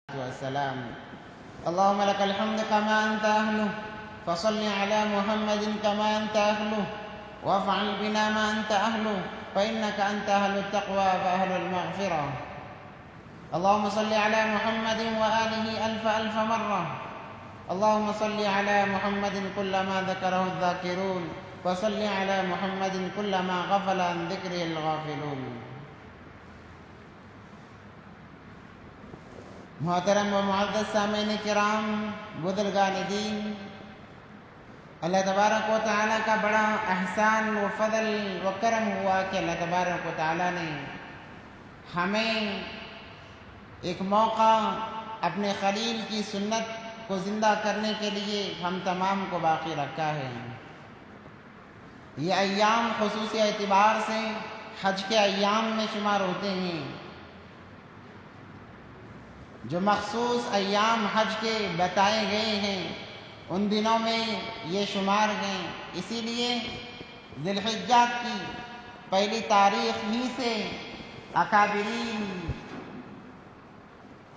والسلام. اللهم لك الحمد كما أنت أهله، فصل على محمد كما أنت أهله، وافعل بنا ما أنت أهله، فإنك أنت أهل التقوى وأهل المغفرة. اللهم صل على محمد وآله ألف مرة. اللهم صل على محمد كلما ذكره الذاكرون، وصل على محمد كلما غفل عن ذكره الغافلون. محترم و معزز سامعین کرام، بزرگان دین، اللہ تبارک و تعالیٰ کا بڑا احسان و فضل و کرم ہوا کہ اللہ تبارک و تعالیٰ نے ہمیں ایک موقع اپنے خلیل کی سنت کو زندہ کرنے کے لیے ہم تمام کو باقی رکھا ہے. یہ ایام خصوصی اعتبار سے حج کے ایام میں شمار ہوتے ہیں. جو مخصوص ایام حج کے بتائے گئے ہیں ان دنوں میں یہ شمار ہیں. اسی لیے ذی الحجہ کی پہلی تاریخ ہی سے اکابرین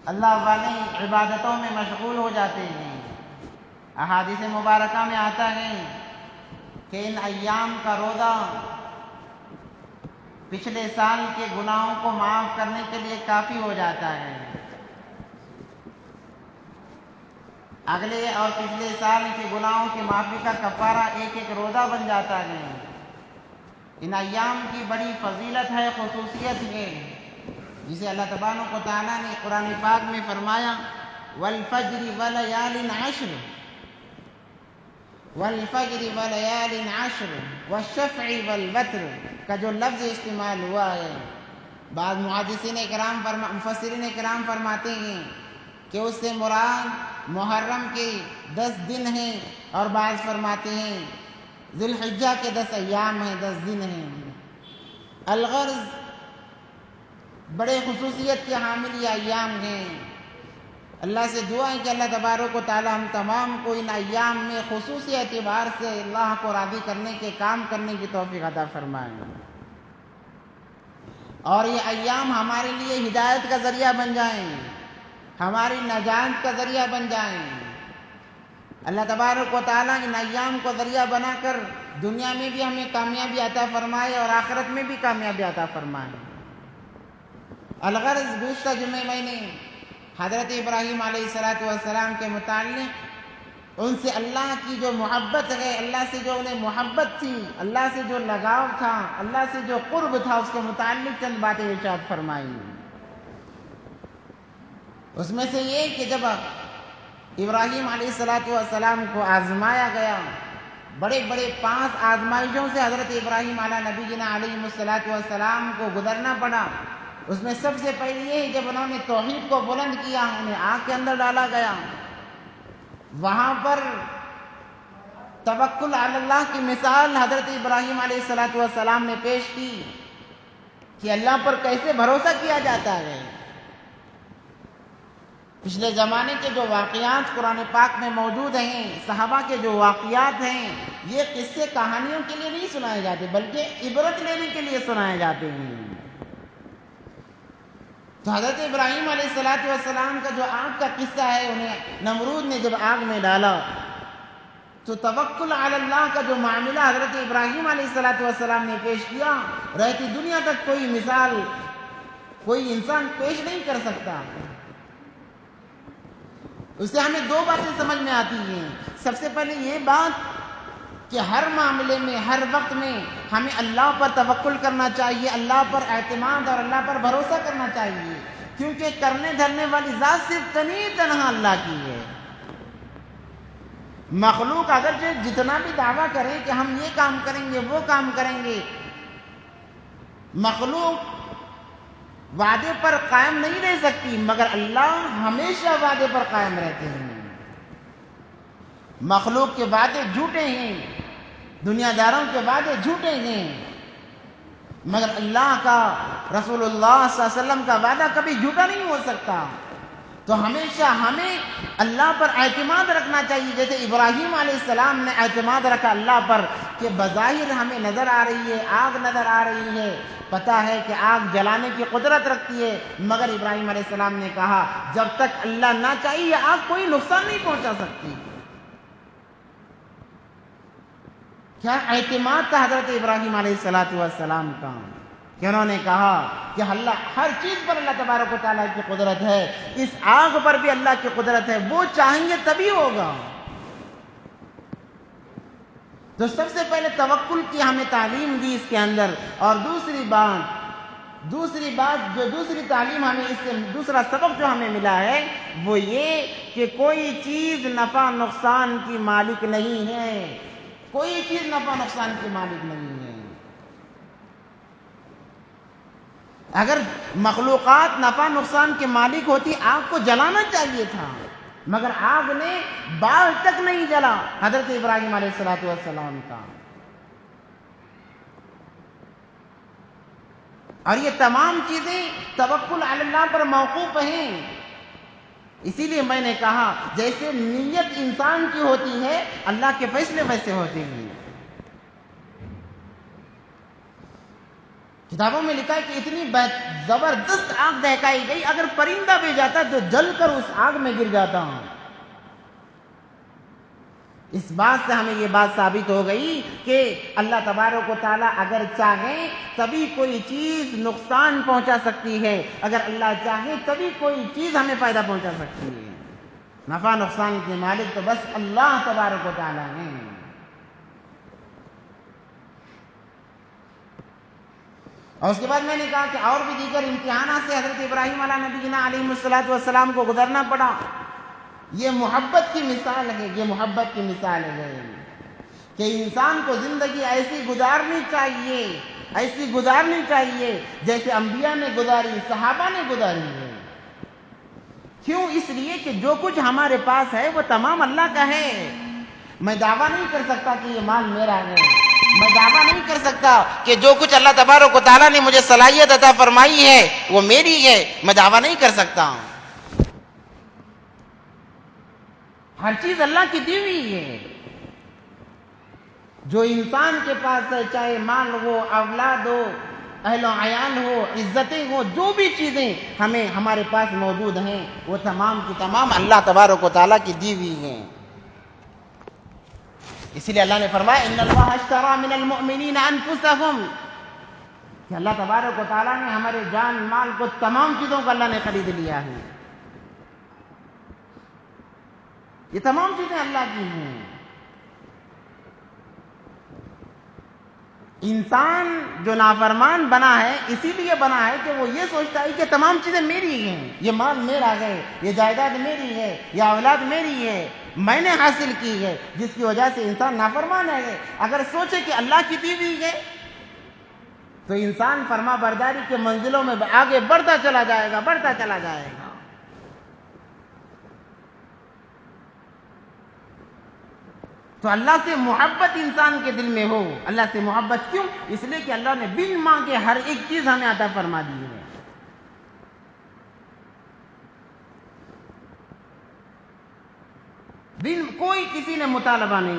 اللہ والے عبادتوں میں مشغول ہو جاتے ہیں. احادیث مبارکہ میں آتا ہے کہ ان ایام کا روزہ پچھلے سال کے گناہوں کو معاف کرنے کے لیے کافی ہو جاتا ہے. اگلے اور پچھلے سال کے گناہوں کی معافی کا کفارہ ایک ایک روزہ بن جاتا ہے. ان ایام کی بڑی فضیلت ہے، خصوصیت ہے، جسے اللہ تبارک و تعالیٰ نے قرآن پاک میں فرمایا والفجر ولیال عشر، والفجر ولیال عشر والشفع والوتر کا جو لفظ استعمال ہوا ہے، بعض مفسرین کرام فرماتے ہیں کہ اس سے مراد محرم کے 10 دن ہیں، اور بعض فرماتے ہیں ذی الحجہ کے 10 ایام ہیں، 10 دن ہیں. الغرض بڑے خصوصیت کے حامل یہ ایام ہیں. اللہ سے دعا ہے کہ اللہ تبارک و تعالی ہم تمام کو ان ایام میں خصوصی اعتبار سے اللہ کو راضی کرنے کے کام کرنے کی توفیق عطا فرمائے، اور یہ ایام ہمارے لیے ہدایت کا ذریعہ بن جائیں، ہماری نجات کا ذریعہ بن جائیں. اللہ تبارک و تعالیٰ ان ایام کو ذریعہ بنا کر دنیا میں بھی ہمیں کامیابی عطا فرمائے اور آخرت میں بھی کامیابی عطا فرمائے. الغرض گزشتہ جمعے میں نے حضرت ابراہیم علیہ السلام کے متعلق ان سے اللہ کی جو محبت ہے، اللہ سے جو انہیں محبت تھی، اللہ سے جو لگاؤ تھا، اللہ سے جو قرب تھا، اس کے متعلق چند باتیں ارشاد فرمائی. اس میں سے یہ کہ جب ابراہیم علیہ السلام کو آزمایا گیا، بڑے بڑے 5 آزمائشوں سے حضرت ابراہیم علیہ نبی جنا علیہ السلام کو گزرنا پڑا. اس میں سب سے پہلے یہ جب انہوں نے توحید کو بلند کیا، انہیں آگ کے اندر ڈالا گیا. وہاں پر توکل علی اللہ کی مثال حضرت ابراہیم علیہ السلام نے پیش کی کہ اللہ پر کیسے بھروسہ کیا جاتا ہے. پچھلے زمانے کے جو واقعات قرآن پاک میں موجود ہیں، صحابہ کے جو واقعات ہیں، یہ قصے کہانیوں کے لیے نہیں سنائے جاتے بلکہ عبرت لینے کے لیے سنائے جاتے ہیں. تو حضرت ابراہیم علیہ السلام کا جو آگ کا قصہ ہے، انہیں نمرود نے جب آگ میں ڈالا تو توکل علی اللہ کا جو معاملہ حضرت ابراہیم علیہ السلام نے پیش کیا، رہتی دنیا تک کوئی مثال کوئی انسان پیش نہیں کر سکتا. اس سے ہمیں 2 باتیں سمجھ میں آتی ہیں. سب سے پہلے یہ بات کہ ہر معاملے میں، ہر وقت میں ہمیں اللہ پر توکل کرنا چاہیے، اللہ پر اعتماد اور اللہ پر بھروسہ کرنا چاہیے، کیونکہ کرنے دھرنے والی ذات صرف تنہا اللہ کی ہے. مخلوق اگرچہ جتنا بھی دعویٰ کریں کہ ہم یہ کام کریں گے، وہ کام کریں گے، مخلوق وعدے پر قائم نہیں رہ سکتی، مگر اللہ ہمیشہ وعدے پر قائم رہتے ہیں. مخلوق کے وعدے جھوٹے ہیں، دنیا داروں کے وعدے جھوٹے ہیں، مگر اللہ کا، رسول اللہ صلی اللہ علیہ وسلم کا وعدہ کبھی جھوٹا نہیں ہو سکتا. تو ہمیشہ ہمیں اللہ پر اعتماد رکھنا چاہیے، جیسے ابراہیم علیہ السلام نے اعتماد رکھا اللہ پر کہ بظاہر ہمیں نظر آ رہی ہے، آگ نظر آ رہی ہے، پتہ ہے کہ آگ جلانے کی قدرت رکھتی ہے، مگر ابراہیم علیہ السلام نے کہا جب تک اللہ نہ چاہیے آگ کوئی نقصان نہیں پہنچا سکتی۔ کیا اعتماد تھا حضرت ابراہیم علیہ السلام کا کہ انہوں نے کہا کہ اللہ ہر چیز پر اللہ تبارک و تعالیٰ کی قدرت ہے، اس آگ پر بھی اللہ کی قدرت ہے، وہ چاہیں گے تبھی ہوگا۔ تو سب سے پہلے توکل کی ہمیں تعلیم دی اس کے اندر، اور دوسری بات جو دوسری تعلیم ہمیں اس سے دوسرا سبق جو ہمیں ملا ہے وہ یہ کہ کوئی چیز نفع نقصان کی مالک نہیں ہے، کوئی چیز نفع نقصان کی مالک نہیں ہے۔ اگر مخلوقات نفع نقصان کے مالک ہوتی آگ کو جلانا چاہیے تھا، مگر آگ نے بال تک نہیں جلا حضرت ابراہیم علیہ السلام کا۔ اور یہ تمام چیزیں توکل علی اللہ پر موقوف ہیں۔ اسی لیے میں نے کہا جیسے نیت انسان کی ہوتی ہے اللہ کے فیصلے ویسے ہوتے ہیں۔ کتابوں میں لکھا ہے کہ اتنی زبردست آگ دہکائی گئی، اگر پرندہ بھی جاتا تو جل کر اس آگ میں گر جاتا۔ اس بات سے ہمیں یہ بات ثابت ہو گئی کہ اللہ تبارک و تعالیٰ اگر چاہیں تبھی کوئی چیز نقصان پہنچا سکتی ہے، اگر اللہ چاہے تبھی کوئی چیز ہمیں فائدہ پہنچا سکتی ہے۔ نفع نقصان کے مالک تو بس اللہ تبارک و تعالیٰ ہیں۔ اور اس کے بعد میں نے کہا کہ اور بھی دیگر امتحانات سے حضرت ابراہیم علیہ نبینا علیہ السلام کو گزرنا پڑا۔ یہ محبت کی مثال ہے، یہ محبت کی مثال ہے کہ انسان کو زندگی ایسی گزارنی چاہیے جیسے انبیاء نے گزاری، صحابہ نے گزاری ہے۔ کیوں؟ اس لیے کہ جو کچھ ہمارے پاس ہے وہ تمام اللہ کا ہے۔ میں دعویٰ نہیں کر سکتا کہ یہ مال میرا ہے، میں دعویٰ نہیں کر سکتا کہ جو کچھ اللہ تبارک و تعالیٰ نے مجھے صلاحیت عطا فرمائی ہے وہ میری ہے، میں دعویٰ نہیں کر سکتا۔ ہر چیز اللہ کی دی ہوئی ہے۔ جو انسان کے پاس ہے، چاہے مال ہو، اولاد ہو، اہل و عیال ہو، عزتیں ہو، جو بھی چیزیں ہمارے پاس موجود ہیں وہ تمام کی تمام اللہ تبارک و تعالیٰ کی دی ہوئی ہیں۔ اسی لیے اللہ نے فرمایا ان اللہ اشتری من المؤمنین انفسهم، کہ اللہ تبارک و تعالیٰ نے ہمارے جان مال کو، تمام چیزوں کو اللہ نے خرید لیا ہے۔ یہ تمام چیزیں اللہ کی ہیں۔ انسان جو نافرمان بنا ہے اسی لیے بنا ہے کہ وہ یہ سوچتا ہے کہ تمام چیزیں میری ہیں، یہ مال میرا ہے، یہ جائیداد میری ہے، یہ اولاد میری ہے، میں نے حاصل کی ہے، جس کی وجہ سے انسان نافرمان ہے۔ اگر سوچے کہ اللہ کی دی ہوئی ہے تو انسان فرما برداری کے منزلوں میں آگے بڑھتا چلا جائے گا۔ تو اللہ سے محبت انسان کے دل میں ہو۔ اللہ سے محبت کیوں؟ اس لیے کہ اللہ نے بن مانگے ہر ایک چیز ہمیں عطا فرما دی ہے۔ کوئی کسی نے مطالبہ نہیں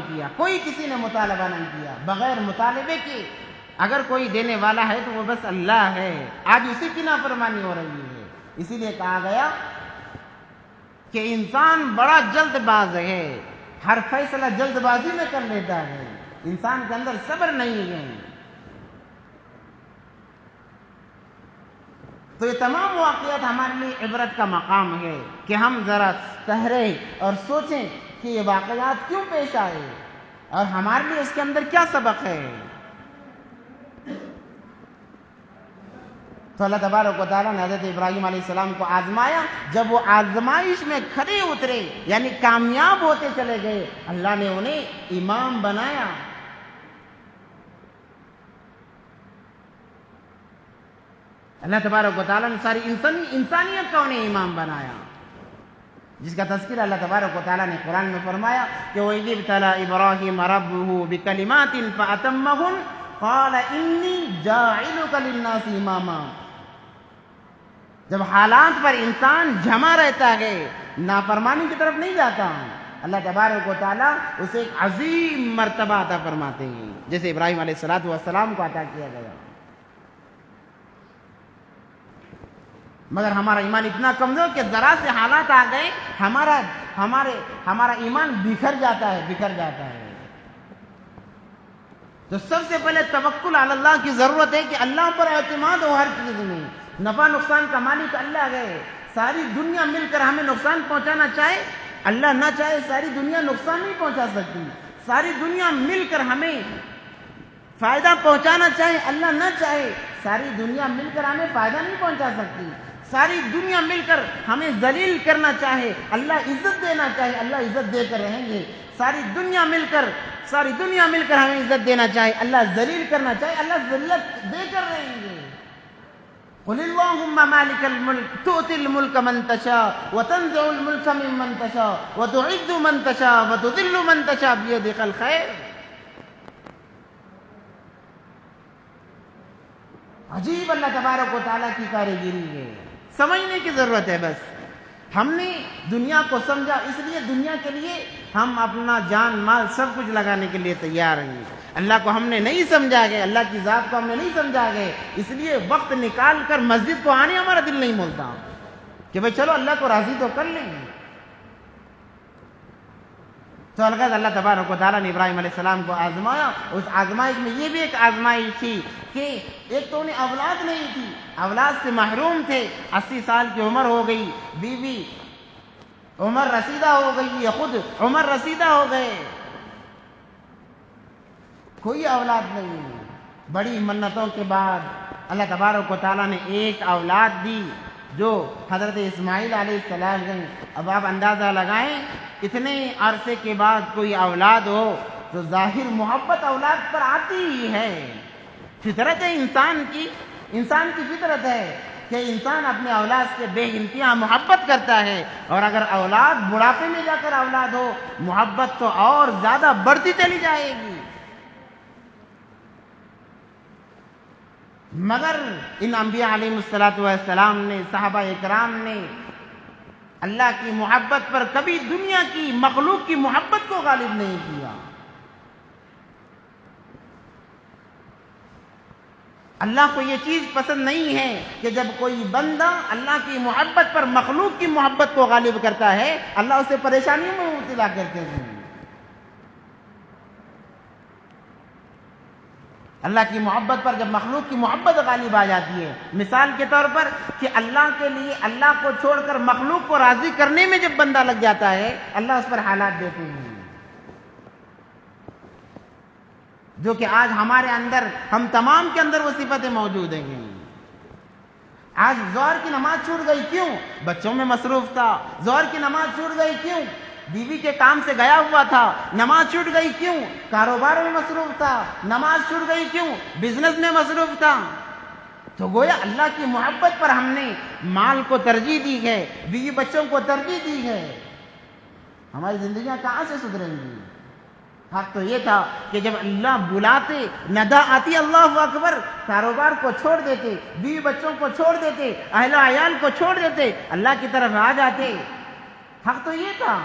کیا، بغیر مطالبے کے اگر کوئی دینے والا ہے تو وہ بس اللہ ہے۔ آج اسی کی نافرمانی ہو رہی ہے۔ اسی لیے کہا گیا کہ انسان بڑا جلد باز ہے، ہر فیصلہ جلد بازی میں کر لیتا ہے، انسان کے اندر صبر نہیں ہے۔ تو یہ تمام واقعات ہمارے لیے عبرت کا مقام ہے کہ ہم ذرا ٹھہریں اور سوچیں کہ یہ واقعات کیوں پیش آئے اور ہمارے لیے اس کے اندر کیا سبق ہے۔ تو اللہ تبارک و تعالیٰ نے حضرت ابراہیم علیہ السلام کو آزمایا، جب وہ آزمائش میں کھڑے اترے یعنی کامیاب ہوتے چلے گئے، اللہ نے انہیں امام بنایا۔ اللہ تبارک و تعالیٰ نے ساری انسانیت کا انہیں امام بنایا، جس کا تذکرہ اللہ تبارک و تعالیٰ نے قرآن میں فرمایا کہ وَإِذِ ابْتَلَىٰ إِبْرَاهِيمَ رَبُّهُ بِكَلِمَاتٍ فَأَتَمَّهُنَّ قَالَ إِنِّي جَاعِلُكَ لِلنَّاسِ إِمَامًا۔ جب حالات پر انسان جمع رہتا ہے نافرمانی کی طرف نہیں جاتا، اللہ تبارک و تعالیٰ اسے ایک عظیم مرتبہ عطا فرماتے ہیں، جیسے ابراہیم علیہ السلام کو عطا کیا گیا۔ مگر ہمارا ایمان اتنا کمزور کہ ذرا سے حالات آ گئے ہمارا ایمان بکھر جاتا ہے۔ تو سب سے پہلے توکل علی اللہ کی ضرورت ہے کہ اللہ پر اعتماد ہو ہر چیز میں۔ نفع نقصان کا مالک اللہ ہے، ساری دنیا مل کر ہمیں نقصان پہنچانا چاہے، اللہ نہ چاہے ساری دنیا نقصان نہیں پہنچا سکتی، ساری دنیا مل کر ہمیں فائدہ پہنچانا چاہے، اللہ نہ چاہے ساری دنیا مل کر ہمیں فائدہ نہیں پہنچا سکتی، ساری دنیا مل کر ہمیں ذلیل کرنا چاہے، اللہ عزت دینا چاہے، اللہ عزت دے کر رہیں گے، ساری دنیا مل کر ہمیں عزت دینا چاہے، اللہ ذلیل کرنا چاہے، اللہ ذلت دے کر رہیں گے۔ قل اللہم مالک الملک تؤتی الملک من تشاء وتنزع الملک ممن تشاء وتعز من تشاء وتذل من تشاء بیدک الخیر۔ عجیب اللہ تبارک و تعالیٰ کی کارگری ہے، سمجھنے کی ضرورت ہے۔ بس ہم نے دنیا کو سمجھا، اس لیے دنیا کے لیے ہم اپنا جان مال سب کچھ لگانے کے لیے تیار ہیں۔ اللہ کو ہم نے نہیں سمجھا گئے، اللہ کی ذات کو ہم نے نہیں سمجھا گئے، اس لیے وقت نکال کر مسجد کو آنے ہمارا دل نہیں بولتا کہ بھئی چلو اللہ کو راضی تو کر لیں۔ تو الغرض اللہ تبارک و تعالیٰ نے ابراہیم علیہ السلام کو آزمایا، اس آزمائش میں یہ بھی ایک آزمائش تھی کہ ایک تو انہیں اولاد نہیں تھی، اولاد سے محروم تھے، 80 سال کی عمر ہو گئی، بیوی عمر رسیدہ ہو گئی، خود عمر رسیدہ ہو گئے، کوئی اولاد نہیں۔ بڑی منتوں کے بعد اللہ تبارک و تعالیٰ نے ایک اولاد دی جو حضرت اسماعیل علیہ السلام ہیں۔ اب آپ اندازہ لگائیں اتنے عرصے کے بعد کوئی اولاد ہو تو ظاہر محبت اولاد پر آتی ہی ہے، فطرت ہے انسان کی فطرت ہے کہ انسان اپنے اولاد سے بے انتہا محبت کرتا ہے، اور اگر اولاد بڑھاپے میں جا کر اولاد ہو محبت تو اور زیادہ بڑھتی چلی جائے گی۔ مگر ان انبیاء علیہ السلام نے، صحابہ اکرام نے اللہ کی محبت پر کبھی دنیا کی مخلوق کی محبت کو غالب نہیں کیا۔ اللہ کو یہ چیز پسند نہیں ہے کہ جب کوئی بندہ اللہ کی محبت پر مخلوق کی محبت کو غالب کرتا ہے اللہ اسے پریشانیوں میں مبتلا کرتے ہیں۔ اللہ کی محبت پر جب مخلوق کی محبت غالب آ جاتی ہے، مثال کے طور پر کہ اللہ کے لیے اللہ کو چھوڑ کر مخلوق کو راضی کرنے میں جب بندہ لگ جاتا ہے اللہ اس پر حالات دیتے ہیں، جو کہ آج ہمارے اندر، ہم تمام کے اندر وہ صفتیں موجود ہیں۔ آج ظہر کی نماز چھوٹ گئی، کیوں؟ بچوں میں مصروف تھا۔ ظہر کی نماز چھوٹ گئی، کیوں؟ بیوی کے کام سے گیا ہوا تھا۔ نماز چھوٹ گئی، کیوں؟ کاروبار میں مصروف تھا۔ نماز چھوٹ گئی، کیوں؟ بزنس میں مصروف تھا۔ تو گویا اللہ کی محبت پر ہم نے مال کو ترجیح دی ہے، بیوی بچوں کو ترجیح دی ہے، ہماری زندگیاں کہاں سے سدھریں گی؟ حق تو یہ تھا کہ جب اللہ بلاتے، ندا آتی اللہ اکبر، کاروبار کو چھوڑ دیتے، بیوی بچوں کو چھوڑ دیتے، اہل و عیال کو چھوڑ دیتے، اللہ کی طرف آ جاتے۔ حق تو یہ تھا۔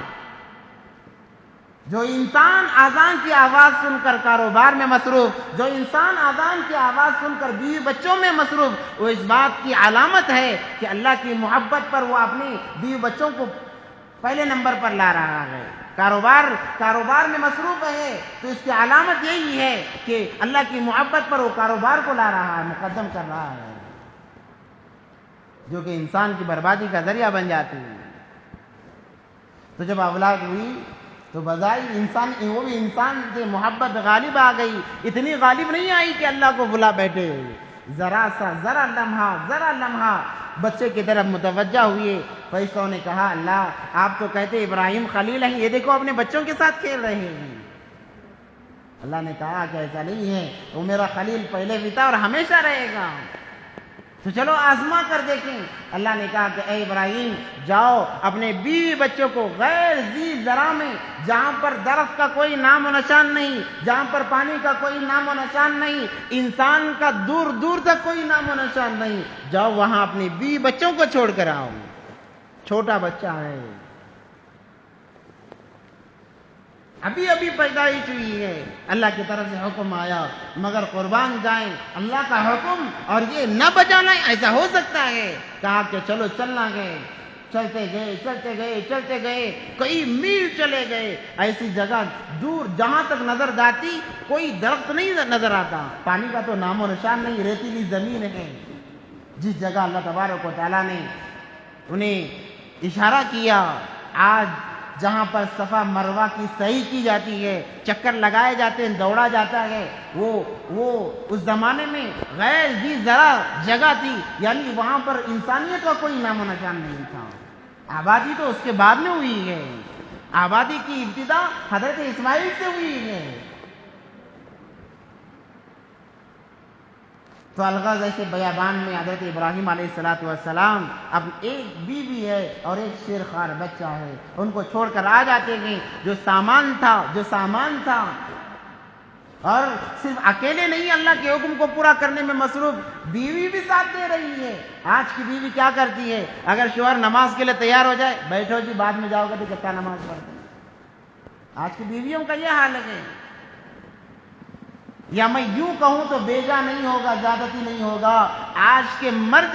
جو انسان اذان کی آواز سن کر کاروبار میں مصروف، جو انسان اذان کی آواز سن کر بیوی بچوں میں مصروف، وہ اس بات کی علامت ہے کہ اللہ کی محبت پر وہ اپنی بیوی بچوں کو پہلے نمبر پر لا رہا ہے۔ کاروبار میں مصروف ہے تو اس کی علامت یہی ہے کہ اللہ کی محبت پر وہ کاروبار کو لا رہا ہے، مقدم کر رہا ہے، جو کہ انسان کی بربادی کا ذریعہ بن جاتی ہے۔ تو جب اولاد ہوئی تو بظاہر انسان، وہ بھی انسان سے محبت غالب آ گئی، اتنی غالب نہیں آئی کہ اللہ کو بلا بیٹھے، ذرا لمحہ بچے کی طرف متوجہ ہوئے، فرشتوں نے کہا اللہ آپ تو کہتے ابراہیم خلیل ہیں، یہ دیکھو اپنے بچوں کے ساتھ کھیل رہے ہیں۔ اللہ نے کہا کہ ایسا نہیں ہے، وہ میرا خلیل پہلے بھی تھا اور ہمیشہ رہے گا۔ تو چلو آزما کر دیکھیں۔ اللہ نے کہا کہ اے ابراہیم جاؤ اپنے بیوی بچوں کو غیر ذی زرع میں، جہاں پر درخت کا کوئی نام و نشان نہیں، جہاں پر پانی کا کوئی نام و نشان نہیں، انسان کا دور دور تک کوئی نام و نشان نہیں، جاؤ وہاں اپنے بیوی بچوں کو چھوڑ کر آؤ۔ چھوٹا بچہ ہے، ابھی ابھی پیدائش ہوئی ہے، اللہ کی طرف سے حکم آیا مگر قربان جائیں، اللہ کا حکم اور یہ نہ بچا لائیں، ایسا ہو سکتا ہے؟ کہا کہ چلو چلنا گئے، چلتے گئے چلتے گئے چلتے گئے، کئی میل چلے گئے، ایسی جگہ دور جہاں تک نظر جاتی کوئی درخت نہیں نظر آتا، پانی کا تو نام و نشان نہیں، ریتیلی زمین ہے۔ جس جگہ اللہ تبارک و تعالیٰ نے انہیں اشارہ کیا، آج جہاں پر صفا مروہ کی سعی کی جاتی ہے، چکر لگائے جاتے ہیں، دوڑا جاتا ہے، وہ اس زمانے میں غیر ذی زرع جگہ تھی، یعنی وہاں پر انسانیت کا کوئی نام و نشان نہیں تھا۔ آبادی تو اس کے بعد میں ہوئی ہے، آبادی کی ابتدا حضرت اسماعیل سے ہوئی ہے۔ تو الغرض ایسے بیابان میں حضرت ابراہیم علیہ السلام اب ایک بیوی ہے اور ایک شیرخوار بچہ ہے، ان کو چھوڑ کر آ جاتے ہیں۔ جو سامان تھا اور صرف اکیلے نہیں اللہ کے حکم کو پورا کرنے میں مصروف، بیوی بھی ساتھ دے رہی ہے۔ آج کی بیوی کیا کرتی ہے؟ اگر شوہر نماز کے لیے تیار ہو جائے، بیٹھو جی بعد میں جاؤ گے تو کیا نماز پڑھتے ہیں۔ آج کی بیویوں کا یہ حال ہے، یا میں یوں کہوں تو بیجا نہیں ہوگا، زیادتی نہیں ہوگا، آج کے مرد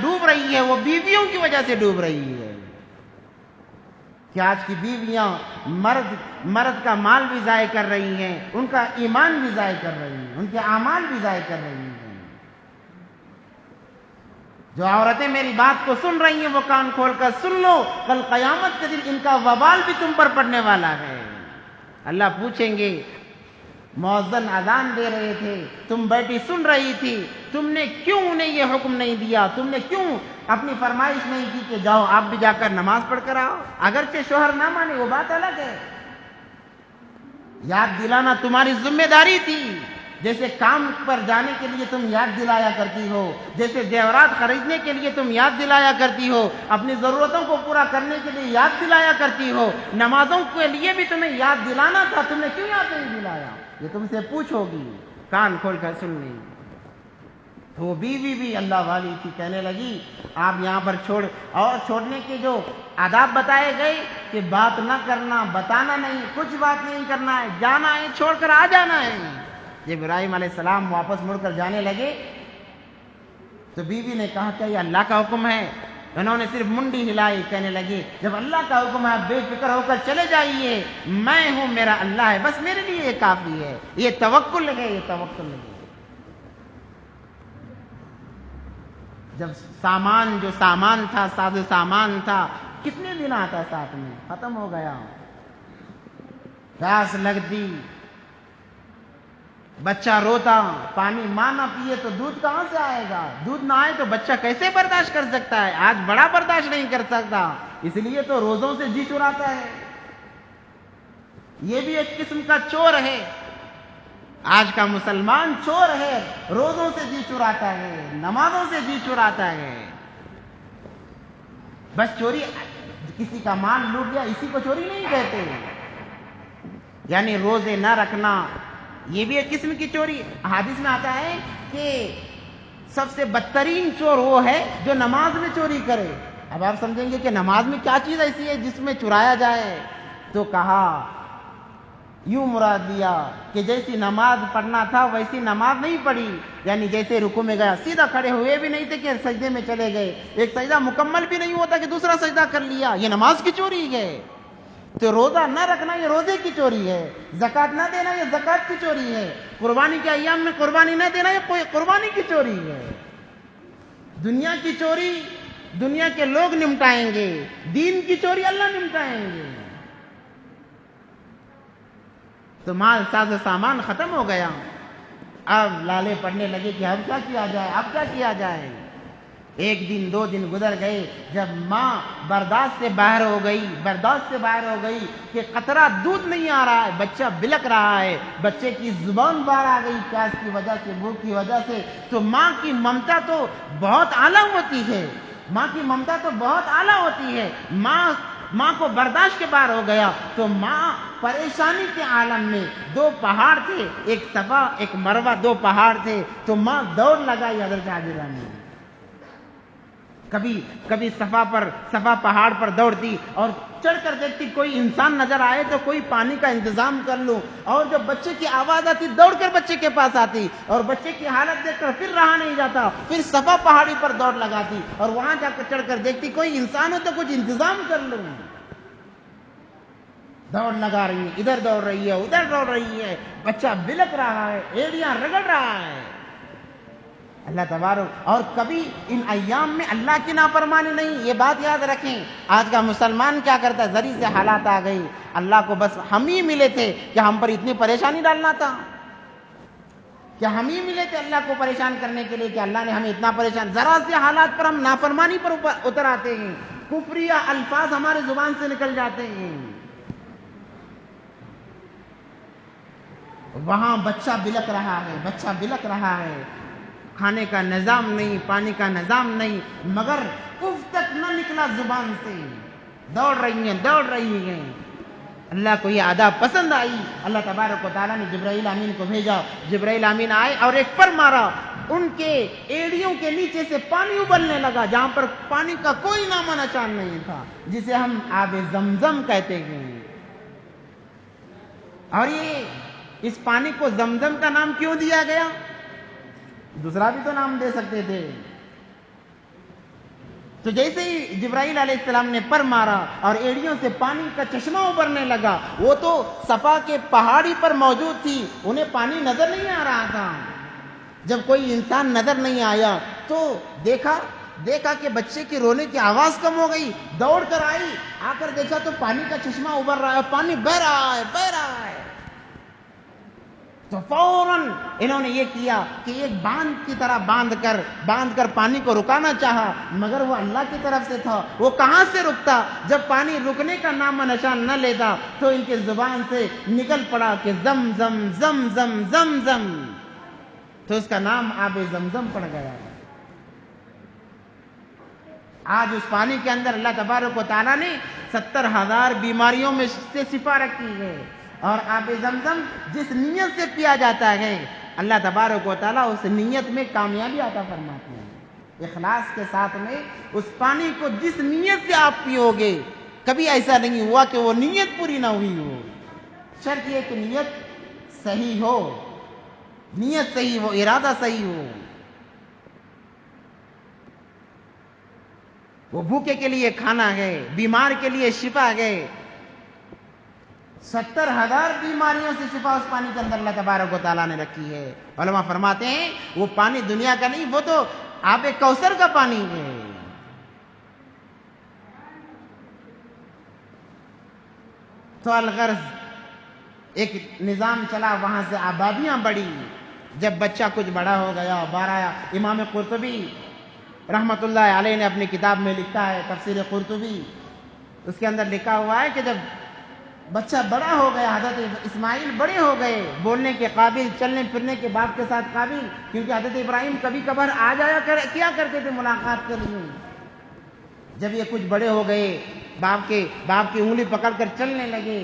ڈوب رہی ہے وہ بیویوں کی وجہ سے ڈوب رہی ہے کہ آج کی بیویاں مرد کا مال بھی ضائع کر رہی ہیں، ان کا ایمان بھی ضائع کر رہی ہیں، ان کے اعمال بھی ضائع کر رہی ہیں۔ جو عورتیں میری بات کو سن رہی ہیں وہ کان کھول کر سن لو، کل قیامت کے دن ان کا وبال بھی تم پر پڑنے والا ہے۔ اللہ پوچھیں گے، مؤذن اذان دے رہے تھے، تم بیٹھی سن رہی تھی، تم نے کیوں انہیں یہ حکم نہیں دیا؟ تم نے کیوں اپنی فرمائش نہیں کی کہ جاؤ آپ بھی جا کر نماز پڑھ کر آؤ؟ اگرچہ شوہر نہ مانے وہ بات الگ ہے، یاد دلانا تمہاری ذمہ داری تھی۔ جیسے کام پر جانے کے لیے تم یاد دلایا کرتی ہو، جیسے زیورات خریدنے کے لیے تم یاد دلایا کرتی ہو، اپنی ضرورتوں کو پورا کرنے کے لیے یاد دلایا کرتی ہو، نمازوں کے لیے بھی تمہیں یاد دلانا تھا، تم نے کیوں یاد نہیں دلایا؟ یہ تم سے پوچھو گی، کان کھول کر سن لیں۔ تو وہ بیوی بھی اللہ والی تھی، کہنے لگی آپ یہاں پر چھوڑنے کے جو آداب بتائے گئے کہ بات نہ کرنا، بتانا نہیں، کچھ بات نہیں کرنا ہے، جانا ہے، چھوڑ کر آ جانا ہے۔ جب ابراہیم علیہ السلام واپس مڑ کر جانے لگے تو بیوی نے کہا کہ یہ اللہ کا حکم ہے؟ انہوں نے صرف منڈی ہلائی، کہنے لگی جب اللہ کا حکم ہے بے فکر ہو کر چلے جائیے، میں ہوں، میرا اللہ ہے، بس میرے لیے یہ کافی ہے، یہ توکل ہے، یہ توکل ہے۔ جب جو سامان تھا، ساز و سامان تھا، کتنے دن آتا ساتھ میں، ختم ہو گیا، پیاس لگتی، بچہ روتا، پانی ماں نہ پیے تو دودھ کہاں سے آئے گا؟ دودھ نہ آئے تو بچہ کیسے برداشت کر سکتا ہے؟ آج بڑا برداشت نہیں کر سکتا، اس لیے تو روزوں سے جی چراتا ہے۔ یہ بھی ایک قسم کا چور ہے، آج کا مسلمان چور ہے، روزوں سے جی چراتا ہے، نمازوں سے جی چراتا ہے۔ بس چوری، کسی کا مال لوٹ گیا اسی کو چوری نہیں کہتے، یعنی روزے نہ رکھنا یہ بھی ایک قسم کی چوری۔ حدیث میں آتا ہے کہ سب سے بدترین چور وہ ہے جو نماز میں چوری کرے۔ اب آپ سمجھیں گے کہ نماز میں کیا چیز ایسی ہے جس میں چرایا جائے؟ تو کہا، یوں مراد دیا کہ جیسی نماز پڑھنا تھا ویسی نماز نہیں پڑھی، یعنی جیسے رکوع میں گیا سیدھا کھڑے ہوئے بھی نہیں تھے کہ سجدے میں چلے گئے، ایک سجدہ مکمل بھی نہیں ہوتا کہ دوسرا سجدہ کر لیا، یہ نماز کی چوری ہے۔ تو روزہ نہ رکھنا یہ روزے کی چوری ہے، زکوٰۃ نہ دینا یہ زکوٰۃ کی چوری ہے، قربانی کے ایام میں قربانی نہ دینا یہ قربانی کی چوری ہے۔ دنیا کی چوری دنیا کے لوگ نمٹائیں گے، دین کی چوری اللہ نمٹائیں گے۔ تو مال ساز و سامان ختم ہو گیا، اب لالے پڑنے لگے کہ اب کیا کیا جائے، اب کیا کیا جائے۔ ایک دن 2 دن گزر گئے، جب ماں برداشت سے باہر ہو گئی کہ قطرہ دودھ نہیں آ رہا ہے، بچہ بلک رہا ہے، بچے کی زبان باہر آ گئی پیاس کی وجہ سے، بھوک کی وجہ سے، تو ماں کی ممتا تو بہت اعلیٰ ہوتی ہے، ماں کو برداشت کے باہر ہو گیا، تو ماں پریشانی کے عالم میں، 2 پہاڑ تھے، ایک صفا ایک مروہ، 2 پہاڑ تھے، تو ماں دوڑ لگائی حضرت حاجرہ نے، کبھی صفا پہاڑ پر دوڑتی اور چڑھ کر دیکھتی کوئی انسان نظر آئے تو کوئی پانی کا انتظام کر لوں، اور جب بچے کی آواز آتی دوڑ کر بچے کے پاس آتی، اور بچے کی حالت دیکھ کر پھر رہا نہیں جاتا، پھر صفا پہاڑی پر دوڑ لگاتی اور وہاں جا کر چڑھ کر دیکھتی کوئی انسان ہو تو کچھ انتظام کر لوں، دوڑ لگا رہی ہے، ادھر دوڑ رہی ہے ادھر دوڑ رہی ہے، بچہ بلک رہا ہے، ایڑیاں رگڑ رہا ہے، اللہ تبارک۔ اور کبھی ان ایام میں اللہ کی نافرمانی نہیں، یہ بات یاد رکھیں، آج کا مسلمان کیا کرتا ہے، ذریعے سے حالات آ گئی، اللہ کو بس ہم ہی ملے تھے کہ ہم پر اتنی پریشانی ڈالنا تھا، کیا ہم ہی ملے تھے اللہ کو پریشان کرنے کے لیے کہ اللہ نے ہمیں اتنا پریشان، ذرا سے حالات پر ہم نافرمانی پر اتر آتے ہیں، کفریہ الفاظ ہمارے زبان سے نکل جاتے ہیں، وہاں بچہ بلک رہا ہے، کھانے کا نظام نہیں، پانی کا نظام نہیں، مگر اف تک نہ نکلا زبان سے، دوڑ رہی ہیں، اللہ کو یہ عادت پسند آئی، اللہ تبارک و تعالیٰ نے جبرائیل امین کو بھیجا، جبرائیل امین آئے اور ایک پر مارا، ان کے ایڑیوں کے نیچے سے پانی ابلنے لگا، جہاں پر پانی کا کوئی نام و نشان نہیں تھا، جسے ہم آب زمزم کہتے ہیں، اور یہ اس پانی کو زمزم کا نام کیوں دیا گیا؟ دوسرا بھی تو نام دے سکتے تھے، تو جیسے ہی جبرائیل علیہ السلام نے پر مارا اور ایڑیوں سے پانی کا چشمہ ابھرنے لگا، وہ تو صفا کے پہاڑی پر موجود تھی، انہیں پانی نظر نہیں آ رہا تھا، جب کوئی انسان نظر نہیں آیا تو دیکھا کہ بچے کے رونے کی آواز کم ہو گئی، دوڑ کر آئی، آ کر دیکھا تو پانی کا چشمہ ابھر رہا ہے، پانی بہ رہا ہے، تو فوراً انہوں نے یہ کیا کہ ایک باندھ کی طرح باندھ کر پانی کو رکانا چاہا، مگر وہ اللہ کی طرف سے تھا، وہ کہاں سے رکتا، جب پانی رکنے کا نام و نشان نہ لیتا تو ان کے زبان سے نکل پڑا کہ زم زم زم زم زم زم، تو اس کا نام آب زمزم پڑ گیا۔ آج اس پانی کے اندر اللہ تبارک و تعالیٰ نے 70,000 بیماریوں میں سے شفا رکھی ہے، اور آب زمزم جس نیت سے پیا جاتا ہے اللہ تبارک و تعالیٰ اس نیت میں کامیابی عطا فرماتے ہیں، اخلاص کے ساتھ میں اس پانی کو جس نیت سے آپ پیو گے، کبھی ایسا نہیں ہوا کہ وہ نیت پوری نہ ہوئی ہو، شرط یہ کہ نیت صحیح ہو، ارادہ صحیح ہو، وہ بھوکے کے لیے کھانا ہے، بیمار کے لیے شفا ہے، 70,000 بیماریوں سے شفا اس پانی کے اندر اللہ تبارک و تعالیٰ نے رکھی ہے۔ علماء فرماتے ہیں وہ پانی دنیا کا نہیں، وہ تو آب کوثر کا پانی ہے، تو الغرض ایک نظام چلا، وہاں سے آبادیاں بڑھی، جب بچہ کچھ بڑا ہو گیا، امام قرطبی رحمت اللہ علیہ نے اپنی کتاب میں لکھا ہے، تفسیر قرطبی، اس کے اندر لکھا ہوا ہے کہ جب بچہ بڑا ہو گیا، حضرت اسماعیل بڑے ہو گئے، بولنے کے قابل، چلنے پھرنے کے باپ کے ساتھ قابل، کیونکہ حضرت ابراہیم کبھی کبھار آ جایا کیا کرتے تھے ملاقات کے لیے، جب یہ کچھ بڑے ہو گئے، باپ کی انگلی پکڑ کر چلنے لگے،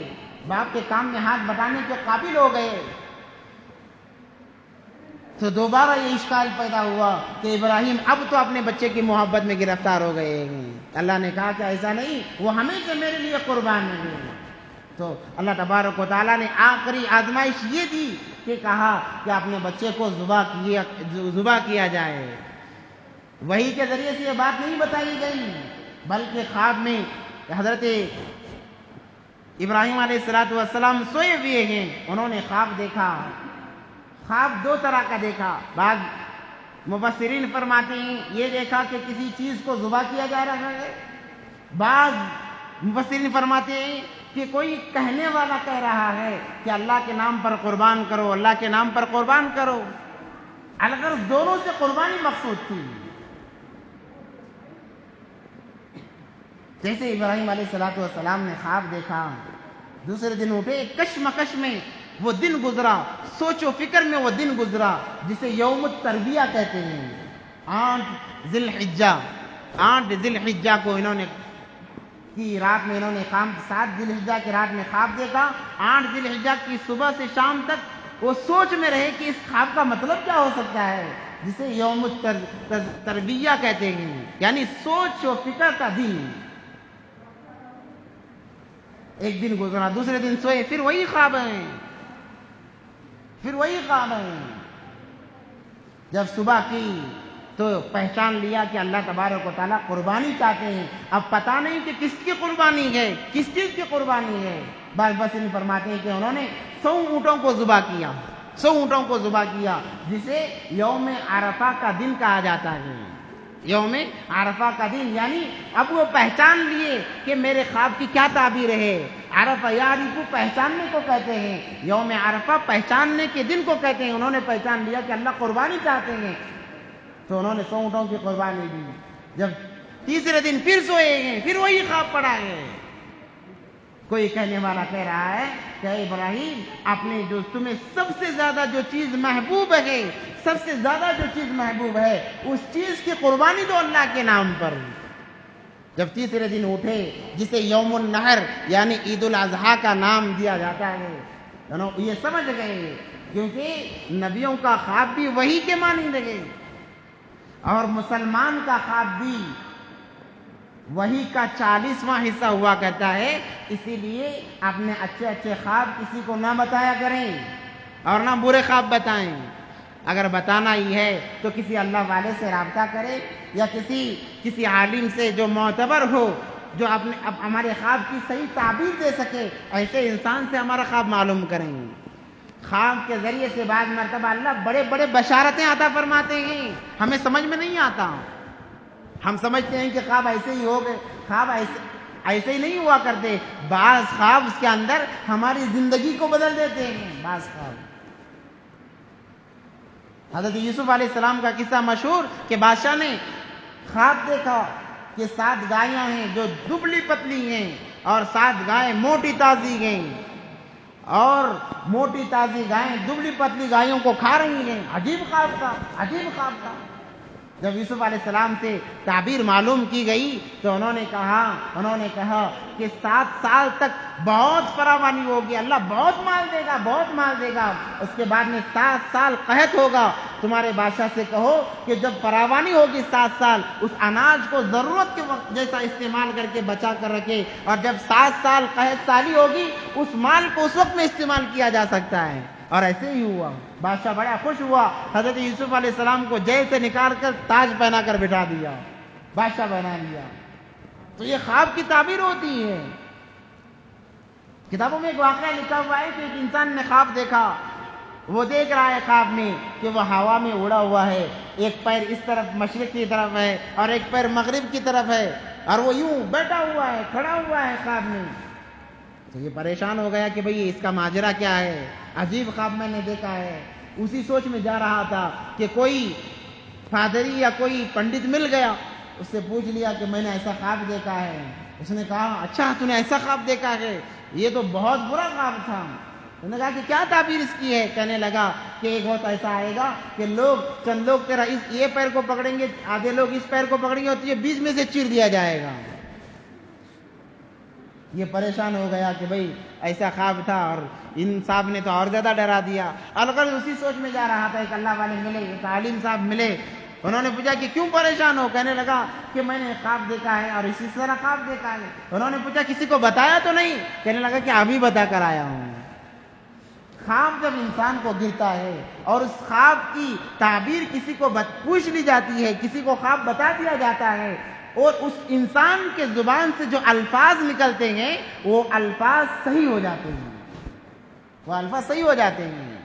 باپ کے کام میں ہاتھ بٹانے کے قابل ہو گئے، تو دوبارہ یہ اشکال پیدا ہوا کہ ابراہیم اب تو اپنے بچے کی محبت میں گرفتار ہو گئے ہیں، اللہ نے کہا کہ ایسا نہیں، وہ ہمیشہ میرے لیے قربان ہے، تو اللہ تبارک و تعالیٰ نے آخری آزمائش یہ دی کہ کہا کہ اپنے بچے کو ذبح کیا جائے، وحی کے ذریعے سے یہ بات نہیں بتائی گئی، بلکہ خواب میں حضرت ابراہیم علیہ السلام سوئے ہوئے ہیں، انہوں نے خواب دیکھا، خواب 2 طرح کا دیکھا، بعض مفسرین فرماتے ہیں یہ دیکھا کہ کسی چیز کو ذبح کیا جا رہا ہے، بعض مفسرین فرماتے ہیں کہ کوئی کہنے والا کہہ رہا ہے کہ اللہ کے نام پر قربان کرو، اللہ کے نام پر قربان کرو، الغرض دونوں سے قربانی مقصود تھی، جیسے ابراہیم علیہ السلام نے خواب دیکھا، دوسرے دن اٹھے، کشمکش میں وہ دن گزرا، سوچ و فکر میں وہ دن گزرا جسے یوم التربیہ کہتے ہیں۔ 8 ذی الحجہ کو انہوں نے کی رات میں انہوں نے 7 ذی الحجہ کی رات میں خواب دیکھا، 8 ذی الحجہ کی صبح سے شام تک وہ سوچ میں رہے کہ اس خواب کا مطلب کیا ہو سکتا ہے، جسے یوم التربیہ کہتے ہیں، یعنی سوچ و فکر کا دن۔ ایک دن گزرا، دوسرے دن سوئے، پھر وہی خواب ہیں، جب صبح کی تو پہچان لیا کہ اللہ تبارک و تعالیٰ قربانی چاہتے ہیں۔ اب پتہ نہیں کہ کس کی قربانی ہے، کس چیز کی قربانی ہے۔ بس ان فرماتے ہیں کہ انہوں نے 100 اونٹوں کو ذبح کیا، جسے یوم عرفہ کا دن کہا جاتا ہے۔ یوم عرفہ کا دن، یعنی اب وہ پہچان لیے کہ میرے خواب کی کیا تعبیر ہے۔ عرفہ یعرف پہچاننے کو کہتے ہیں، یوم عرفہ پہچاننے کے دن کو کہتے ہیں۔ انہوں نے پہچان لیا کہ اللہ قربانی چاہتے ہیں، تو انہوں نے 100 اونٹوں کی قربانی دی۔ جب تیسرے دن پھر سوئے ہیں، پھر وہی خواب پڑا ہے۔ کوئی کہنے والا کہہ رہا ہے کہ اے ابراہیم، اپنے جو تمہیں سب سے زیادہ جو چیز محبوب ہے، اس چیز کی قربانی دو اللہ کے نام پر۔ جب تیسرے دن اٹھے، جسے یوم النحر یعنی عید الاضحیٰ کا نام دیا جاتا ہے، یہ سمجھ گئے، کیونکہ نبیوں کا خواب بھی وہی کے مانند ہے، اور مسلمان کا خواب بھی وہی کا 40واں حصہ ہوا کرتا ہے۔ اسی لیے اپنے اچھے خواب کسی کو نہ بتایا کریں اور نہ برے خواب بتائیں۔ اگر بتانا ہی ہے تو کسی اللہ والے سے رابطہ کرے، یا کسی عالم سے جو معتبر ہو، جو ہمارے خواب کی صحیح تعبیر دے سکے، ایسے انسان سے ہمارا خواب معلوم کریں۔ خواب کے ذریعے سے بعض مرتبہ اللہ بڑے بڑے بشارتیں عطا فرماتے ہیں، ہمیں سمجھ میں نہیں آتا۔ ہم سمجھتے ہیں کہ خواب ایسے ہی ہو گئے، خواب ایسے ہی نہیں ہوا کرتے۔ بعض خواب اس کے اندر ہماری زندگی کو بدل دیتے ہیں۔ بعض خواب، حضرت یوسف علیہ السلام کا قصہ مشہور کہ بادشاہ نے خواب دیکھا کہ 7 گائیاں ہیں جو دبلی پتلی ہیں، اور 7 گائیں موٹی تازی ہیں، اور موٹی تازی گائیں دبلی پتلی گائیوں کو کھا رہی ہیں۔ عجیب خواب تھا۔ جب یوسف علیہ السلام سے تعبیر معلوم کی گئی تو انہوں نے کہا کہ 7 سال تک بہت فراوانی ہوگی، اللہ بہت مال دے گا، اس کے بعد میں 7 سال قحط ہوگا۔ تمہارے بادشاہ سے کہو کہ جب فراوانی ہوگی 7 سال، اس اناج کو ضرورت کے وقت جیسا استعمال کر کے بچا کر رکھے، اور جب 7 سال قحط سالی ہوگی، اس مال کو اس وقت میں استعمال کیا جا سکتا ہے۔ اور ایسے ہی ہوا۔ بادشاہ بڑا خوش ہوا، حضرت یوسف علیہ السلام کو جیل سے نکال کر تاج پہنا کر بٹھا دیا، بادشاہ بنا لیا۔ تو یہ خواب کی تعبیر ہوتی ہے۔ کتابوں میں ایک واقعہ لکھا ہوا ہے کہ ایک انسان نے خواب دیکھا، وہ دیکھ رہا ہے خواب میں کہ وہ ہوا میں اڑا ہوا ہے، ایک پیر اس طرف مشرق کی طرف ہے اور ایک پیر مغرب کی طرف ہے، اور وہ یوں بیٹھا ہوا ہے، کھڑا ہوا ہے خواب میں۔ تو یہ پریشان ہو گیا کہ بھئی اس کا ماجرا کیا ہے، عجیب خواب میں نے دیکھا ہے۔ اسی سوچ میں جا رہا تھا کہ کوئی پادری یا کوئی پنڈت مل گیا، اس سے پوچھ لیا کہ میں نے ایسا خواب دیکھا ہے۔ اس نے کہا اچھا تو نے ایسا خواب دیکھا ہے، یہ تو بہت برا خواب تھا۔ انہوں نے کہا کہ کیا تعبیر اس کی ہے؟ کہنے لگا کہ ایک وقت ایسا آئے گا کہ چند لوگ تیرا یہ پیر کو پکڑیں گے، آدھے لوگ اس پیر کو پکڑیں گے، اور تجھے بیچ میں سے چیر دیا جائے گا۔ یہ پریشان ہو گیا کہ بھئی ایسا خواب تھا، اور ان صاحب نے تو اور زیادہ ڈرا دیا۔ اور اگر اسی سوچ میں جا رہا تھا، ایک اللہ والے ملے، ایک عالم صاحب ملے، انہوں نے پوچھا کہ کیوں پریشان ہو؟ کہنے لگا کہ میں نے خواب دیکھا ہے اور اسی طرح خواب دیکھا ہے۔ انہوں نے پوچھا کسی کو بتایا تو نہیں؟ کہنے لگا کہ ابھی بتا کر آیا ہوں۔ خواب جب انسان کو گرتا ہے اور اس خواب کی تعبیر کسی کو پوچھ لی جاتی ہے، کسی کو خواب بتا دیا جاتا ہے، اور اس انسان کے زبان سے جو الفاظ نکلتے ہیں وہ الفاظ صحیح ہو جاتے ہیں،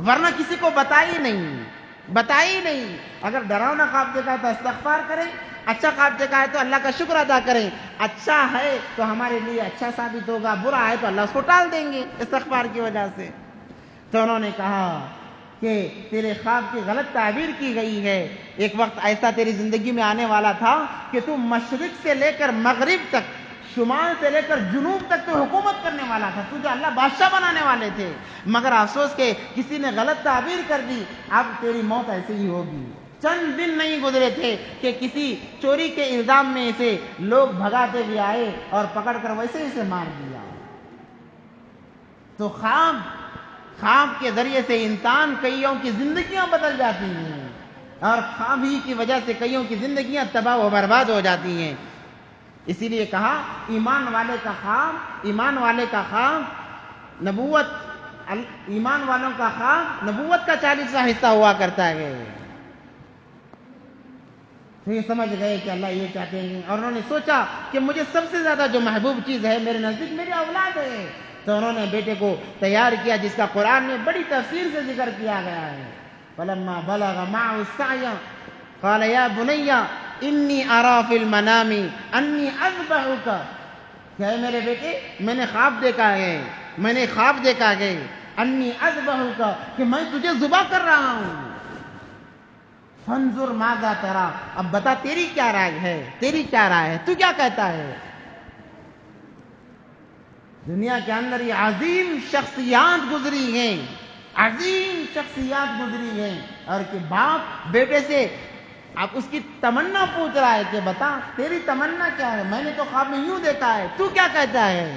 ورنہ کسی کو بتا ہی نہیں۔ اگر ڈراؤنا خواب دیکھا تو استغفار کریں، اچھا خواب دیکھا ہے تو اللہ کا شکر ادا کریں۔ اچھا ہے تو ہمارے لیے اچھا ثابت ہوگا، برا ہے تو اللہ اس کو ٹال دیں گے استغفار کی وجہ سے۔ تو انہوں نے کہا کہ تیرے خواب کی غلط تعبیر کی گئی ہے. ایک وقت ایسا تیری زندگی میں آنے والا تھا کہ تو مشرق سے لے کر مغرب تک، شمال سے لے کر جنوب تک تو حکومت کرنے والا تھا، تجھے اللہ بادشاہ بنانے والے تھے، مگر افسوس کہ کسی نے غلط تعبیر کر دی، اب تیری موت ایسے ہی ہوگی. چند دن نہیں گزرے تھے کہ کسی چوری کے الزام میں اسے لوگ بھگاتے بھی آئے اور پکڑ کر ویسے ہی اسے مار دیا. تو خواب کے ذریعے سے انسان کئیوں کی زندگیاں بدل جاتی ہیں، اور خواب ہی کی وجہ سے کئیوں کی زندگیاں تباہ و برباد ہو جاتی ہیں. اسی لیے کہا ایمان والے کا خواب نبوت، ایمان والوں کا خواب نبوت کا 40واں حصہ ہوا کرتا ہے. تو یہ سمجھ گئے کہ اللہ یہ چاہتے ہیں، اور انہوں نے سوچا کہ مجھے سب سے زیادہ جو محبوب چیز ہے میرے نزدیک میری اولاد ہے. تو انہوں نے بیٹے کو تیار کیا، جس کا قرآن میں بڑی تفصیل سے ذکر کیا گیا ہے. فلما بلغ معه السعي قال يا بني انی ارى في المنام انی اذبحك، کہ اے میرے بیٹے میں نے خواب دیکھا ہے انی اذبحك، کہ میں تجھے ذبح کر رہا ہوں. فانظر ماذا ترى، اب بتا تیری کیا رائے ہے، تو کیا کہتا ہے. دنیا کے اندر یہ عظیم شخصیات گزری ہیں، اور کہ باپ بیٹے سے اب اس کی تمنا پوچھ رہا ہے کہ بتا تیری تمنا کیا ہے، میں نے تو خواب میں یوں دیکھا ہے، تو کیا کہتا ہے.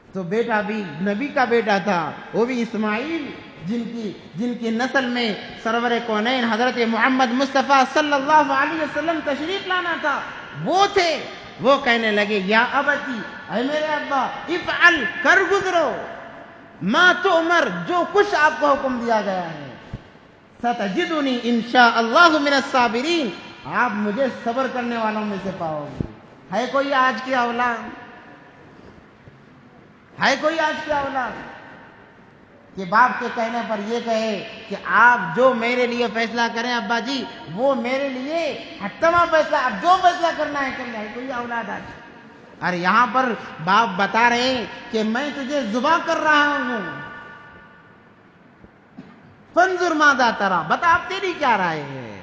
تو بیٹا بھی نبی کا بیٹا تھا، وہ بھی اسماعیل، جن کی نسل میں سرور کونین حضرت محمد مصطفیٰ صلی اللہ علیہ وسلم تشریف لانا تھا، وہ تھے. وہ کہنے لگے یا ابتی، اے میرے ابا، افعل، کر گزرو، ما تؤمر، جو کچھ آپ کو حکم دیا گیا ہے. ستجدنی انشاء اللہ من الصابرین، آپ مجھے صبر کرنے والوں میں سے پاؤ گے. ہے کوئی آج کی اولاد کہ باپ کے کہنے پر یہ کہے کہ آپ جو میرے لیے فیصلہ کریں ابا جی، وہ میرے لیے حتما فیصلہ، اب جو فیصلہ کرنا ہے کر لیں. کوئی اولاد آج؟ اور یہاں پر باپ بتا رہے ہیں کہ میں تجھے ذبح کر رہا ہوں. فانظر ماذا ترى، بتا اب تیری کیا رائے ہے.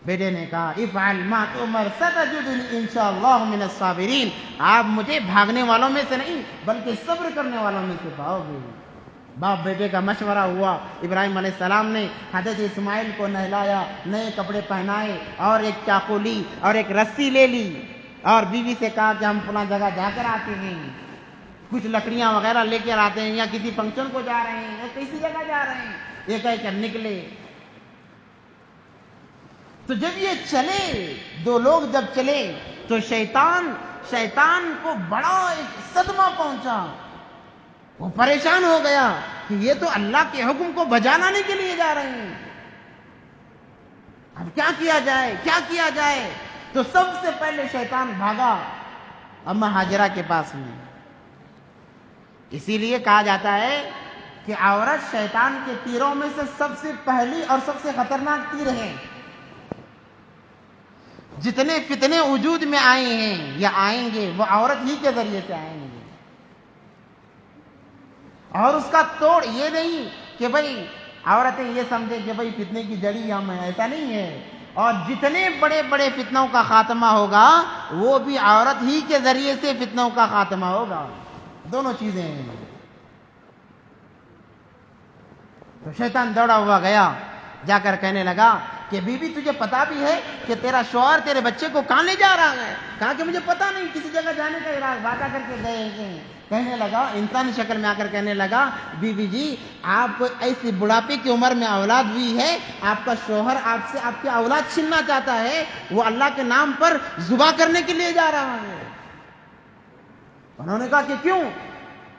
بیٹے نے کہا افعل ما تؤمر ستجدنی انشاءاللہ من الصابرین، آپ مجھے بھاگنے والوں میں سے نہیں بلکہ صبر کرنے والوں میں سے پاؤ گے. باپ بیٹے کا مشورہ ہوا. ابراہیم علیہ السلام نے حضرت اسماعیل کو نہلایا، نئے کپڑے پہنائے، اور ایک چاقو لی اور ایک رسی لے لی، اور بیوی سے کہا کہ ہم فلاں جگہ جا کر آتے ہیں، کچھ لکڑیاں وغیرہ لے کر آتے ہیں، یا کسی فنکشن کو جا رہے ہیں، یا کسی جگہ جا رہے ہیں. یہ کہہ کر نکلے. تو جب یہ چلے، دو لوگ جب چلے تو شیطان کو بڑا ایک صدمہ پہنچا. وہ پریشان ہو گیا کہ یہ تو اللہ کے حکم کو بجا لانے کے لیے جا رہے ہیں، اب کیا کیا جائے. تو سب سے پہلے شیطان بھاگا اما ہاجرہ کے پاس میں. اسی لیے کہا جاتا ہے کہ عورت شیطان کے تیروں میں سے سب سے پہلی اور سب سے خطرناک تیر ہے. جتنے فتنے وجود میں آئے ہیں یا آئیں گے وہ عورت ہی کے ذریعے سے آئیں گے. اور اس کا توڑ یہ نہیں کہ بھئی عورتیں یہ سمجھیں کہ بھئی فتنے کی جڑی ہم ہیں، ایسا نہیں ہے. اور جتنے بڑے بڑے فتنوں کا خاتمہ ہوگا وہ بھی عورت ہی کے ذریعے سے فتنوں کا خاتمہ ہوگا. دونوں چیزیں ہیں. تو شیطان دوڑا ہوا گیا، جا کر کہنے لگا کہ بی بی تجھے پتا بھی ہے کہ تیرا شوہر تیرے بچے کو کہاں لے جا رہا ہے. کہا کہ مجھے پتا نہیں، کسی جگہ جانے کا ارادہ، وعدہ کر کے گئے ہیں. کہنے لگا انسانی شکل میں آ کر کہنے لگا بی بی جی آپ کو ایسی بڑھاپے کی عمر میں اولاد ہوئی ہے، آپ کا شوہر آپ سے آپ کی اولاد چھیننا چاہتا ہے، وہ اللہ کے نام پر ذبح کرنے کے لیے جا رہا ہے. انہوں نے کہا کہ کیوں؟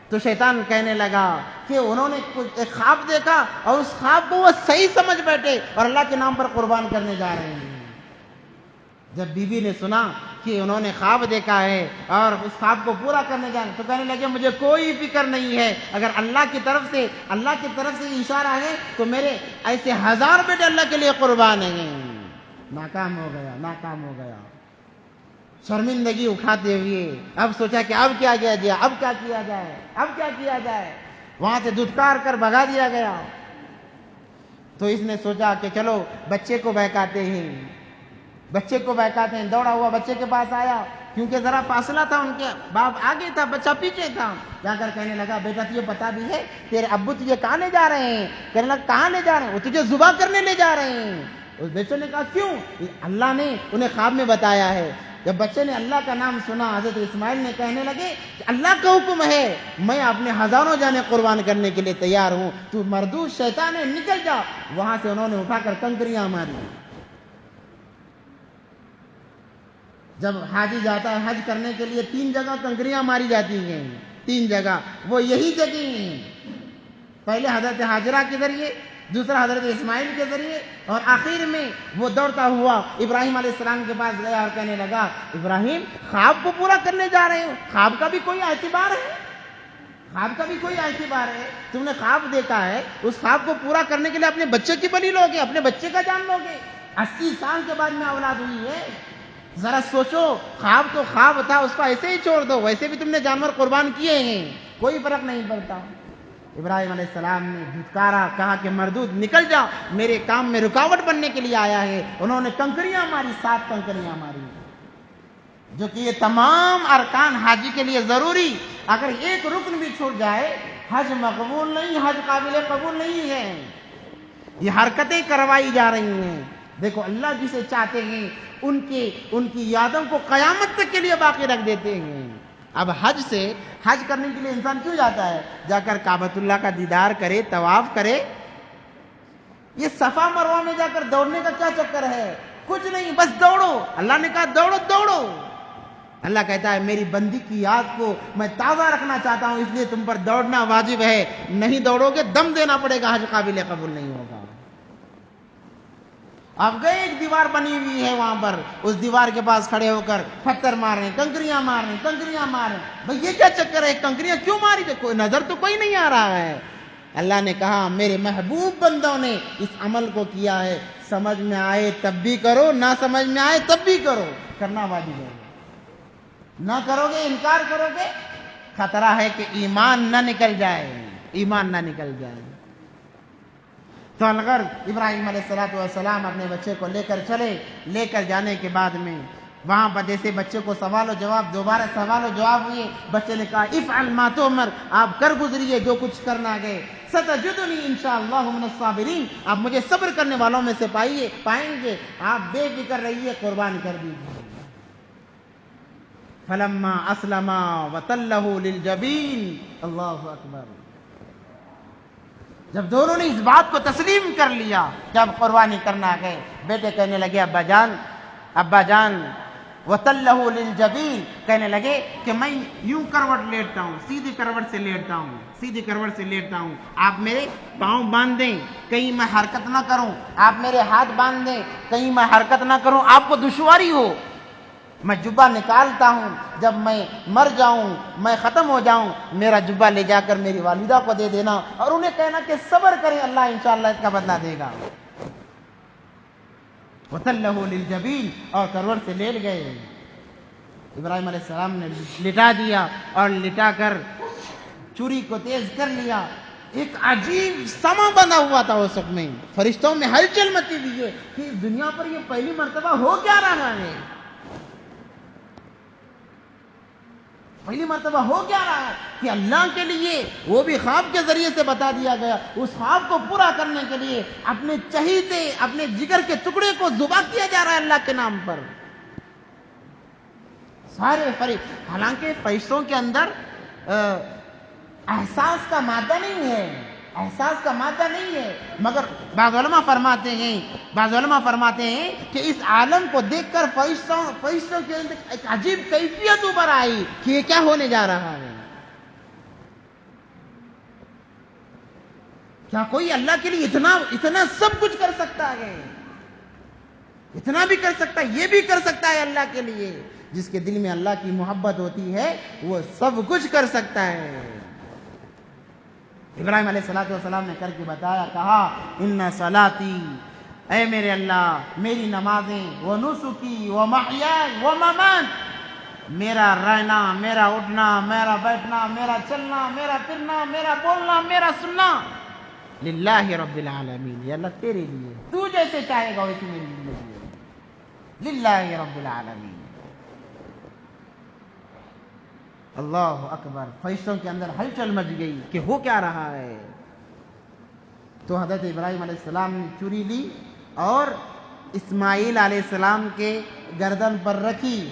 تو شیطان کہنے لگا کہ انہوں نے ایک خواب دیکھا اور اس خواب کو وہ صحیح سمجھ بیٹھے اور اللہ کے نام پر قربان کرنے جا رہے ہیں. جب بی بی نے سنا کہ انہوں نے خواب دیکھا ہے اور اس خواب کو پورا کرنے جا رہے ہیں تو کہنے لگے مجھے کوئی فکر نہیں ہے، اگر اللہ کی طرف سے اشارہ ہے تو میرے ایسے 1000 بیٹے اللہ کے لیے قربان ہیں. ناکام ہو گیا. شرمندگی اٹھاتے ہوئے اب سوچا کہ اب کیا کیا جائے، اب کیا کیا جائے، اب کیا کیا جائے، وہاں سے دھتکار کر بھگا دیا گیا۔ تو اس نے سوچا کہ چلو بچے کو بہکاتے ہیں، بچے کو بہکاتے ہیں۔ دوڑا ہوا بچے کے پاس آیا، کیونکہ ذرا فاصلہ تھا، ان کے باپ آگے تھا، بچہ پیچھے تھا۔ جا کر کہنے لگا بیٹا تجھے پتا بھی ہے تیرے ابو تجھے کہاں لے جا رہے ہیں؟ کہنے لگا کہاں لے جا رہے ہیں؟ وہ تجھے ذبح کرنے لے جا رہے ہیں۔ اس بچے نے کہا کیوں؟ اللہ نے انہیں خواب میں بتایا ہے۔ جب بچے نے اللہ کا نام سنا، حضرت اسماعیل نے کہنے لگے کہ اللہ کا حکم ہے، میں اپنے ہزاروں جانیں قربان کرنے کے لیے تیار ہوں، تو مردود شیطان ہے نکل جا۔ وہاں سے انہوں نے اٹھا کر کنکریاں ماری۔ جب حاجی جاتا ہے حج کرنے کے لیے 3 جگہ کنکریاں ماری جاتی ہیں، 3 جگہ، وہ یہی جگہ ہیں۔ پہلے حضرت حاجرہ کے ذریعے، دوسرا حضرت اسماعیل کے ذریعے، اور آخر میں وہ دوڑتا ہوا ابراہیم علیہ السلام کے پاس گیا اور کہنے لگا ابراہیم خواب کو پورا کرنے جا رہے ہو، خواب کا بھی کوئی اعتبار ہے، خواب کا بھی کوئی اعتبار ہے، تم نے خواب دیکھا ہے، اس خواب کو پورا کرنے کے لیے اپنے بچے کی بلی لوگے، اپنے بچے کا جان لوگے، 80 سال کے بعد میں اولاد ہوئی ہے، ذرا سوچو، خواب تو خواب تھا، اس کو ایسے ہی چھوڑ دو، ویسے بھی تم نے جانور قربان کیے ہیں، کوئی فرق نہیں پڑتا۔ ابراہیم علیہ السلام نے دھتکارا، کہا کہ مردود نکل جا، میرے کام میں رکاوٹ بننے کے لیے آیا ہے۔ انہوں نے کنکریاں ماری، 7 کنکریاں ماری، جو کہ یہ تمام ارکان حاجی کے لیے ضروری، اگر ایک رکن بھی چھوٹ جائے حج مقبول نہیں، حج قابل قبول نہیں ہے۔ یہ حرکتیں کروائی جا رہی ہیں، دیکھو اللہ جسے چاہتے ہیں ان کی یادوں کو قیامت تک کے لیے باقی رکھ دیتے ہیں۔ اب حج کرنے کے لیے انسان کیوں جاتا ہے؟ جا کر کعبۃ اللہ کا دیدار کرے، طواف کرے۔ یہ صفا مروہ میں جا کر دوڑنے کا کیا چکر ہے؟ کچھ نہیں، بس دوڑو، اللہ نے کہا دوڑو دوڑو۔ اللہ کہتا ہے میری بندی کی یاد کو میں تازہ رکھنا چاہتا ہوں، اس لیے تم پر دوڑنا واجب ہے، نہیں دوڑو گے دم دینا پڑے گا، حج قابل قبول نہیں ہوگا۔ آپ گئے، ایک دیوار بنی ہوئی ہے وہاں پر، اس دیوار کے پاس کھڑے ہو کر پتھر مار رہے ہیں، کنکریاں مار رہے ہیں، کنکریاں مار رہے ہیں، بھئی یہ کیا چکر ہے؟ کنکریاں کیوں ماری؟ کوئی نظر تو کوئی نہیں آ رہا ہے۔ اللہ نے کہا میرے محبوب بندوں نے اس عمل کو کیا ہے، سمجھ میں آئے تب بھی کرو، نہ سمجھ میں آئے تب بھی کرو، کرنا واجب ہے۔ نہ کرو گے، انکار کرو گے، خطرہ ہے کہ ایمان نہ نکل جائے، ایمان نہ نکل جائے۔ تو الغرض ابراہیم علیہ السلام اپنے بچے کو لے کر چلے، لے کر جانے کے بعد میں وہاں پر جیسے بچے کو سوال و جواب، دوبارہ سوال و جواب ہوئے، بچے نے کہا افعل ما تؤمر، آپ کر گزریے جو کچھ کرنا گئے، ستجدنی انشاءاللہ من الصابرین، آپ مجھے صبر کرنے والوں میں سے پائیں گے، آپ بے فکر رہیے، قربان کر دیجیے۔ فلما اسلما وتلہ للجبین، اللہ اکبر، جب دونوں نے اس بات کو تسلیم کر لیا کہ اب قربانی کرنا گئے، بیٹے کہنے لگے ابا جان وتلہ للجبین، کہنے لگے کہ میں یوں کروٹ لیٹتا ہوں، سیدھی کروٹ سے لیٹتا ہوں، آپ میرے پاؤں باندھ دیں کہیں میں حرکت نہ کروں، آپ میرے ہاتھ باندھ دیں کہیں میں حرکت نہ کروں، آپ کو دشواری ہو، میں جبہ نکالتا ہوں، جب میں مر جاؤں، میں ختم ہو جاؤں، میرا جبہ لے جا کر میری والدہ کو دے دینا اور انہیں کہنا کہ صبر کریں، اللہ انشاءاللہ اس کا بدلہ دے گا۔ وَتَلَّهُ لِلْجَبِينِ، اور کروٹ سے لیٹ گئے۔ ابراہیم علیہ السلام نے لٹا دیا اور لٹا کر چوری کو تیز کر لیا۔ ایک عجیب سما بنا ہوا تھا اس وقت میں، فرشتوں میں ہلچل مچی ہوئی ہے کہ اس دنیا پر یہ پہلی مرتبہ ہو کیا رہا ہے، پہلی مرتبہ ہو کیا رہا ہے کہ اللہ کے لیے، وہ بھی خواب کے ذریعے سے بتا دیا گیا، اس خواب کو پورا کرنے کے لیے اپنے چہیتے، اپنے جگر کے ٹکڑے کو ذبح کیا جا رہا ہے اللہ کے نام پر۔ سارے فرشتے، حالانکہ فرشتوں کے اندر احساس کا مادہ نہیں ہے، احساس کا مادہ نہیں ہے، مگر بعض علماء فرماتے ہیں کہ اس عالم کو دیکھ کر فرشتوں کے اندر ایک عجیب کیفیت ابھر آئی کہ یہ کیا ہونے جا رہا ہے، کیا کوئی اللہ کے لیے اتنا سب کچھ کر سکتا ہے، اتنا بھی کر سکتا ہے، یہ بھی کر سکتا ہے اللہ کے لیے۔ جس کے دل میں اللہ کی محبت ہوتی ہے وہ سب کچھ کر سکتا ہے۔ ابراہیم علیہ السلام نے کر کے بتایا، کہا ان صلاتی، اے میرے اللہ، میری نمازیں، و نسکی و محیائی و ممات، میرا رہنا، میرا اٹھنا، میرا بیٹھنا، میرا چلنا، میرا پھرنا، میرا بولنا، میرا سننا للہ رب العالمین، یہ اللہ تیرے لیے، تو جیسے چاہے گا ویسی میری زندگی ہے، للہ رب العالمین۔ اللہ اکبر، فرشتوں کے اندر ہلچل مچ گئی کہ ہو کیا رہا ہے؟ تو حضرت ابراہیم علیہ السلام نے چوری لی اور اسماعیل علیہ السلام کے گردن پر رکھی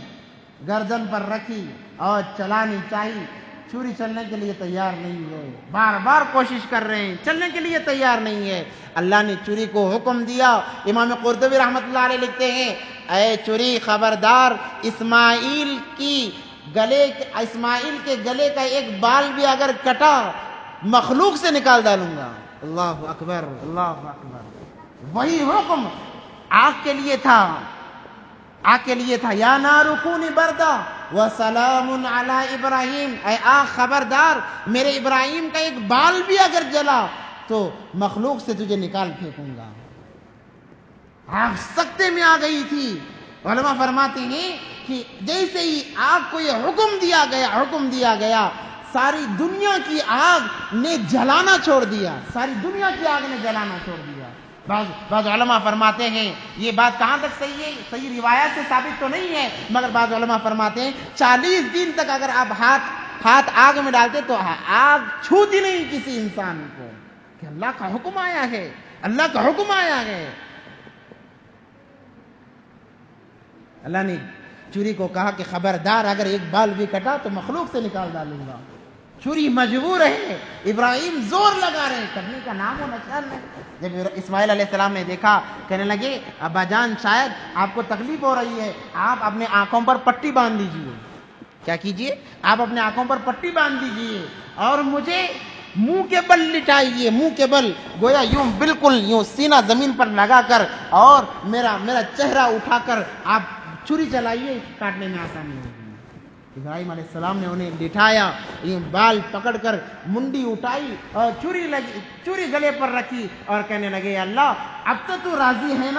اور چلانی چاہی، چوری چلنے کے لیے تیار نہیں ہے، بار بار کوشش کر رہے ہیں، چلنے کے لیے تیار نہیں ہے۔ اللہ نے چوری کو حکم دیا۔ امام قرطبی رحمۃ اللہ علیہ لکھتے ہیں، اے چوری خبردار، اسماعیل کے گلے کا ایک بال بھی اگر کٹا مخلوق سے نکال ڈالوں گا۔ اللہ اکبر، اللہ اکبر۔ وہی حکم آگ کے لیے تھا، یا نار کونی بردا وسلام علی ابراہیم، اے آگ خبردار، میرے ابراہیم کا ایک بال بھی اگر جلا تو مخلوق سے تجھے نکال پھینکوں گا۔ آگ سکتے میں آ گئی تھی۔ علماء فرماتے ہیں کہ جیسے ہی آگ کو یہ حکم دیا گیا ساری دنیا کی آگ نے جلانا چھوڑ دیا، بعض علماء فرماتے ہیں یہ بات کہاں تک صحیح ہے، صحیح روایت سے ثابت تو نہیں ہے، مگر بعض علماء فرماتے ہیں 40 دن تک اگر آپ ہاتھ آگ میں ڈالتے تو آگ چھوتی نہیں کسی انسان کو، کہ اللہ کا حکم آیا ہے۔ اللہ نے چوری کو کہا کہ خبردار، اگر ایک بال بھی کٹا تو مخلوق سے نکال ڈالوں گا۔ چوری مجبور ہے، ابراہیم زور لگا رہے ہیں، کرنے کا نام و نشان نہیں۔ جب اسماعیل علیہ السلام نے دیکھا، کہنے لگے ابا جان شاید آپ کو تکلیف ہو رہی ہے، آپ اپنے آنکھوں پر پٹی باندھ دیجئے۔ کیا کیجئے؟ آپ اپنے آنکھوں پر پٹی باندھ دیجئے اور مجھے منہ کے بل لٹائیے، منہ کے بل گویا یوں بالکل یوں سینہ زمین پر لگا کر اور میرا چہرہ اٹھا کر آپ چھری چلائیے، کاٹنے میں آسانی ہوگی۔ ابراہیم علیہ السلام نے انہیں لٹھایا، یہ بال پکڑ کر منڈی اٹھائی اور چوری گلے پر رکھی اور کہنے لگے اللہ اب تو تو راضی ہے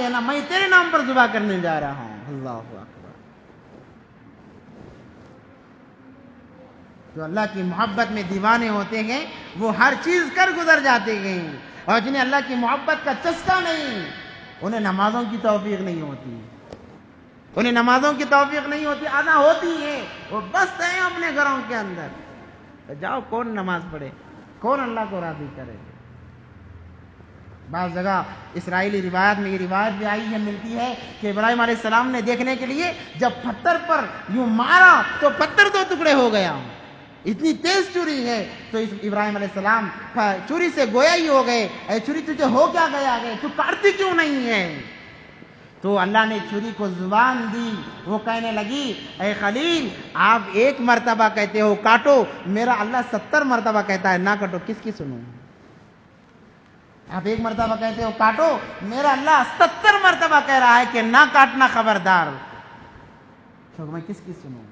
نا، میں تیرے نام پر ذبح کرنے جا رہا ہوں۔ اللہ اکبر۔ جو اللہ کی محبت میں دیوانے ہوتے ہیں وہ ہر چیز کر گزر جاتے ہیں، اور جنہیں اللہ کی محبت کا چسکا نہیں انہیں نمازوں کی توفیق نہیں ہوتی، آنا ہوتی ہے، وہ بس ہیں اپنے گھروں کے اندر۔ جاؤ، کون نماز پڑھے، کون اللہ کو راضی کرے؟ بعض جگہ اسرائیلی روایت میں یہ روایت بھی آئی ہے، ملتی ہے کہ ابراہیم علیہ السلام نے دیکھنے کے لیے جب پتھر پر یوں مارا تو پتھر 2 ٹکڑے ہو گیا، اتنی تیز چوری ہے۔ تو ابراہیم علیہ السلام چوری سے گویا ہی ہو گئے، اے چوری تجھے ہو کیا گیا ہے، تو کاٹتی کیوں نہیں ہے؟ تو اللہ نے چوری کو زبان دی، وہ کہنے لگی اے خلیل آپ 1 مرتبہ کہتے ہو کاٹو، میرا اللہ 70 مرتبہ کہتا ہے نہ کاٹو، کس کی سنوں؟ آپ 1 مرتبہ کہتے ہو کاٹو، میرا اللہ 70 مرتبہ کہہ رہا ہے کہ نہ کاٹنا، خبردار، تو میں کس کی سنوں؟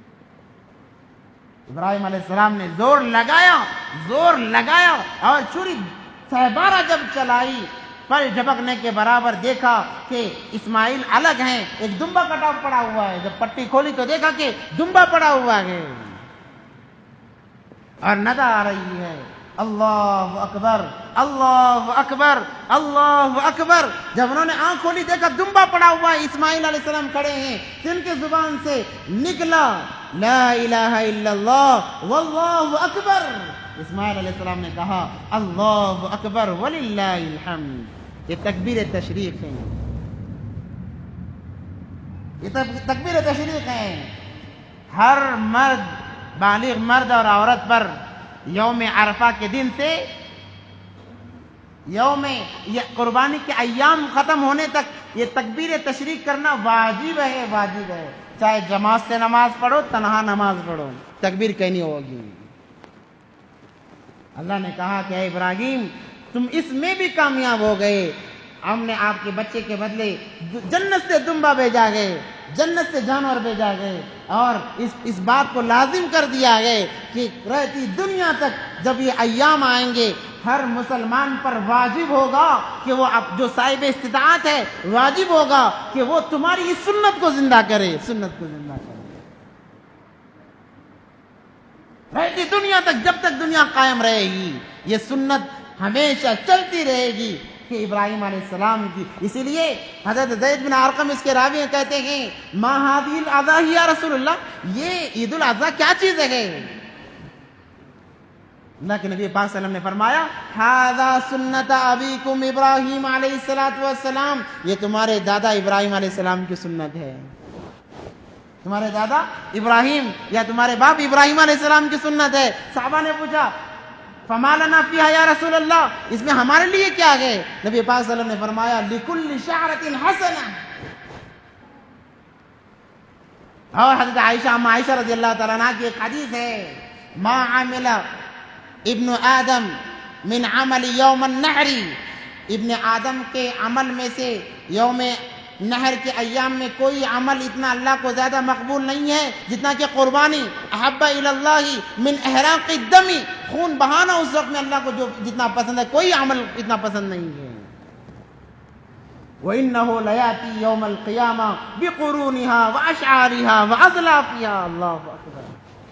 ابراہیم علیہ السلام نے زور لگایا اور چوری سہبارہ جب چلائی، پل جھپکنے کے برابر دیکھا کہ اسماعیل الگ ہیں، ایک دمبا کٹا پڑا ہوا ہے، جب پٹی کھولی تو دیکھا کہ دمبا پڑا ہوا ہے اور ندا آ رہی ہے۔ اللہ اکبر، اللہ اکبر، اللہ اکبر۔ جب انہوں نے آنکھ کھولی دیکھا دمبا پڑا ہوا ہے، اسماعیل علیہ السلام کھڑے ہیں، جن کے زبان سے نکلا لا الہ الا اللہ واللہ اکبر۔ اسماعیل علیہ السلام نے کہا اللہ اکبر وللہ الحمد۔ یہ تکبیر تشریق ہے، یہ تکبیر تشریق ہے۔ ہر مرد، بالغ مرد اور عورت پر یوم عرفہ کے دن سے قربانی کے ایام ختم ہونے تک یہ تکبیر تشریق کرنا واجب ہے، چاہے جماعت سے نماز پڑھو، تنہا نماز پڑھو، تکبیر کہنی ہوگی۔ اللہ نے کہا کہ اے ابراہیم تم اس میں بھی کامیاب ہو گئے، ہم نے آپ کے بچے کے بدلے جنت سے دمبا بھیجا گئے، جنت سے جانور بھیجا گئے، اور اس بات کو لازم کر دیا گئے کہ رہتی دنیا تک جب یہ ایام آئیں گے ہر مسلمان پر واجب ہوگا کہ وہ جو صاحب استطاعت ہے واجب ہوگا کہ وہ تمہاری اس سنت کو زندہ کرے، رہتی دنیا تک، جب تک دنیا قائم رہے گی یہ سنت ہمیشہ چلتی رہے گی کہ ابراہیم علیہ السلام کی. اسی لیے حضرت زید بن ارقم اس کے راوی کہتے ہیں ما هذه الاضاحی یا رسول اللہ، یہ عید الاضحیٰ کیا چیز ہے؟ اللہ کے نبی پاک صلی اللہ علیہ وسلم نے فرمایا ھذا سنت ابیکم ابراہیم علیہ السلام، یہ تمہارے دادا ابراہیم علیہ السلام کی سنت ہے. تمہارے دادا ابراہیم یا تمہارے باپ ابراہیم علیہ السلام کی سنت ہے. صحابہ نے پوچھا فما لنا فیہا یا رسول اللہ، اس میں ہمارے لیے کیا ہے؟ نبی پاک صلی اللہ علیہ وسلم نے فرمایا لکل شعرۃ حسنہ. اور حضرت عائشہ رضی اللہ تعالیٰ عنہ کی ایک حدیث ہے ما عمل ابن آدم من عمل یوم النحر، ابن آدم کے عمل میں سے یوم نحر کے ایام میں کوئی عمل اتنا اللہ کو زیادہ مقبول نہیں ہے جتنا کہ قربانی. احب الی اللہ من احراق الدم، خون بہانا اس وقت میں اللہ کو جو جتنا پسند ہے کوئی عمل اتنا پسند نہیں ہے. وَإِنَّهُ لَيَأْتِي يَوْمَ الْقِيَامَةِ بِقُرُونِهَا وَأَشْعَارِهَا وَأَظْلَافِهَا. اللہ اکبر،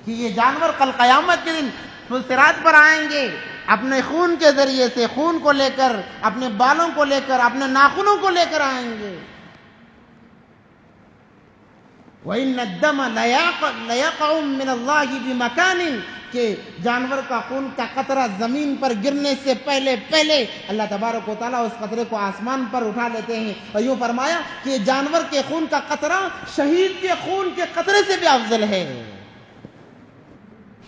کہ یہ جانور کل قیامت کے دن صراط پر آئیں گے اپنے خون کے ذریعے سے، خون کو لے کر، اپنے بالوں کو لے کر، اپنے ناخنوں کو لے کر آئیں گے. وَإِنَّ الدَّمَ لَيَقَعُ مِنَ اللَّهِ بِمَكَانٍ، کہ جانور کا خون کا قطرہ زمین پر گرنے سے پہلے اللہ تبارک و تعالیٰ اس قطرے کو آسمان پر اٹھا لیتے ہیں. اور یوں فرمایا کہ جانور کے خون کا قطرہ شہید کے خون کے قطرے سے بھی افضل ہے.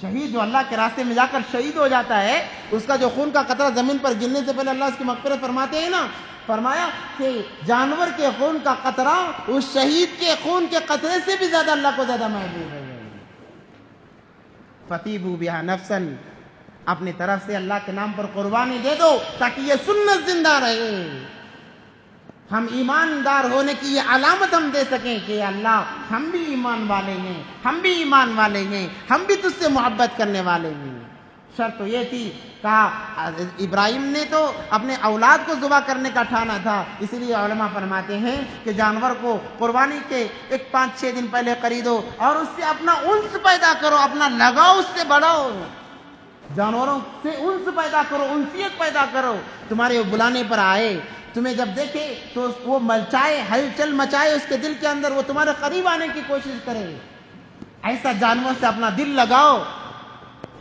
شہید جو اللہ کے راستے میں جا کر شہید ہو جاتا ہے، اس کا جو خون کا قطرہ زمین پر گرنے سے پہلے اللہ اس کی مغفرت فرماتے ہیں نا. فرمایا کہ جانور کے خون کا قطرہ اس شہید کے خون کے قطرے سے بھی زیادہ اللہ کو زیادہ محبوب ہے. فَطِيبُوا بِهَا نَفْسًا، اپنی طرف سے اللہ کے نام پر قربانی دے دو تاکہ یہ سنت زندہ رہے. ہم ایماندار ہونے کی یہ علامت ہم دے سکیں کہ اللہ ہم بھی ایمان والے ہیں، ہم بھی ایمان والے ہیں، ہم بھی تجھ سے محبت کرنے والے ہیں. شرط تو یہ تھی، کہا ابراہیم نے تو اپنے اولاد کو ذبح کرنے کا ٹھانا تھا، اسی لیے علماء فرماتے ہیں کہ جانور کو قربانی کے 5-6 دن پہلے خریدو اور اس سے اپنا انس پیدا کرو، اپنا لگاؤ اس سے بڑھاؤ، جانوروں سے انس پیدا کرو، انسیت پیدا کرو. تمہارے بلانے پر آئے، تمہیں جب دیکھے تو وہ مچائے، ہلچل مچائے اس کے دل کے اندر، وہ تمہارے قریب آنے کی کوشش کرے. ایسا جانور سے اپنا دل لگاؤ.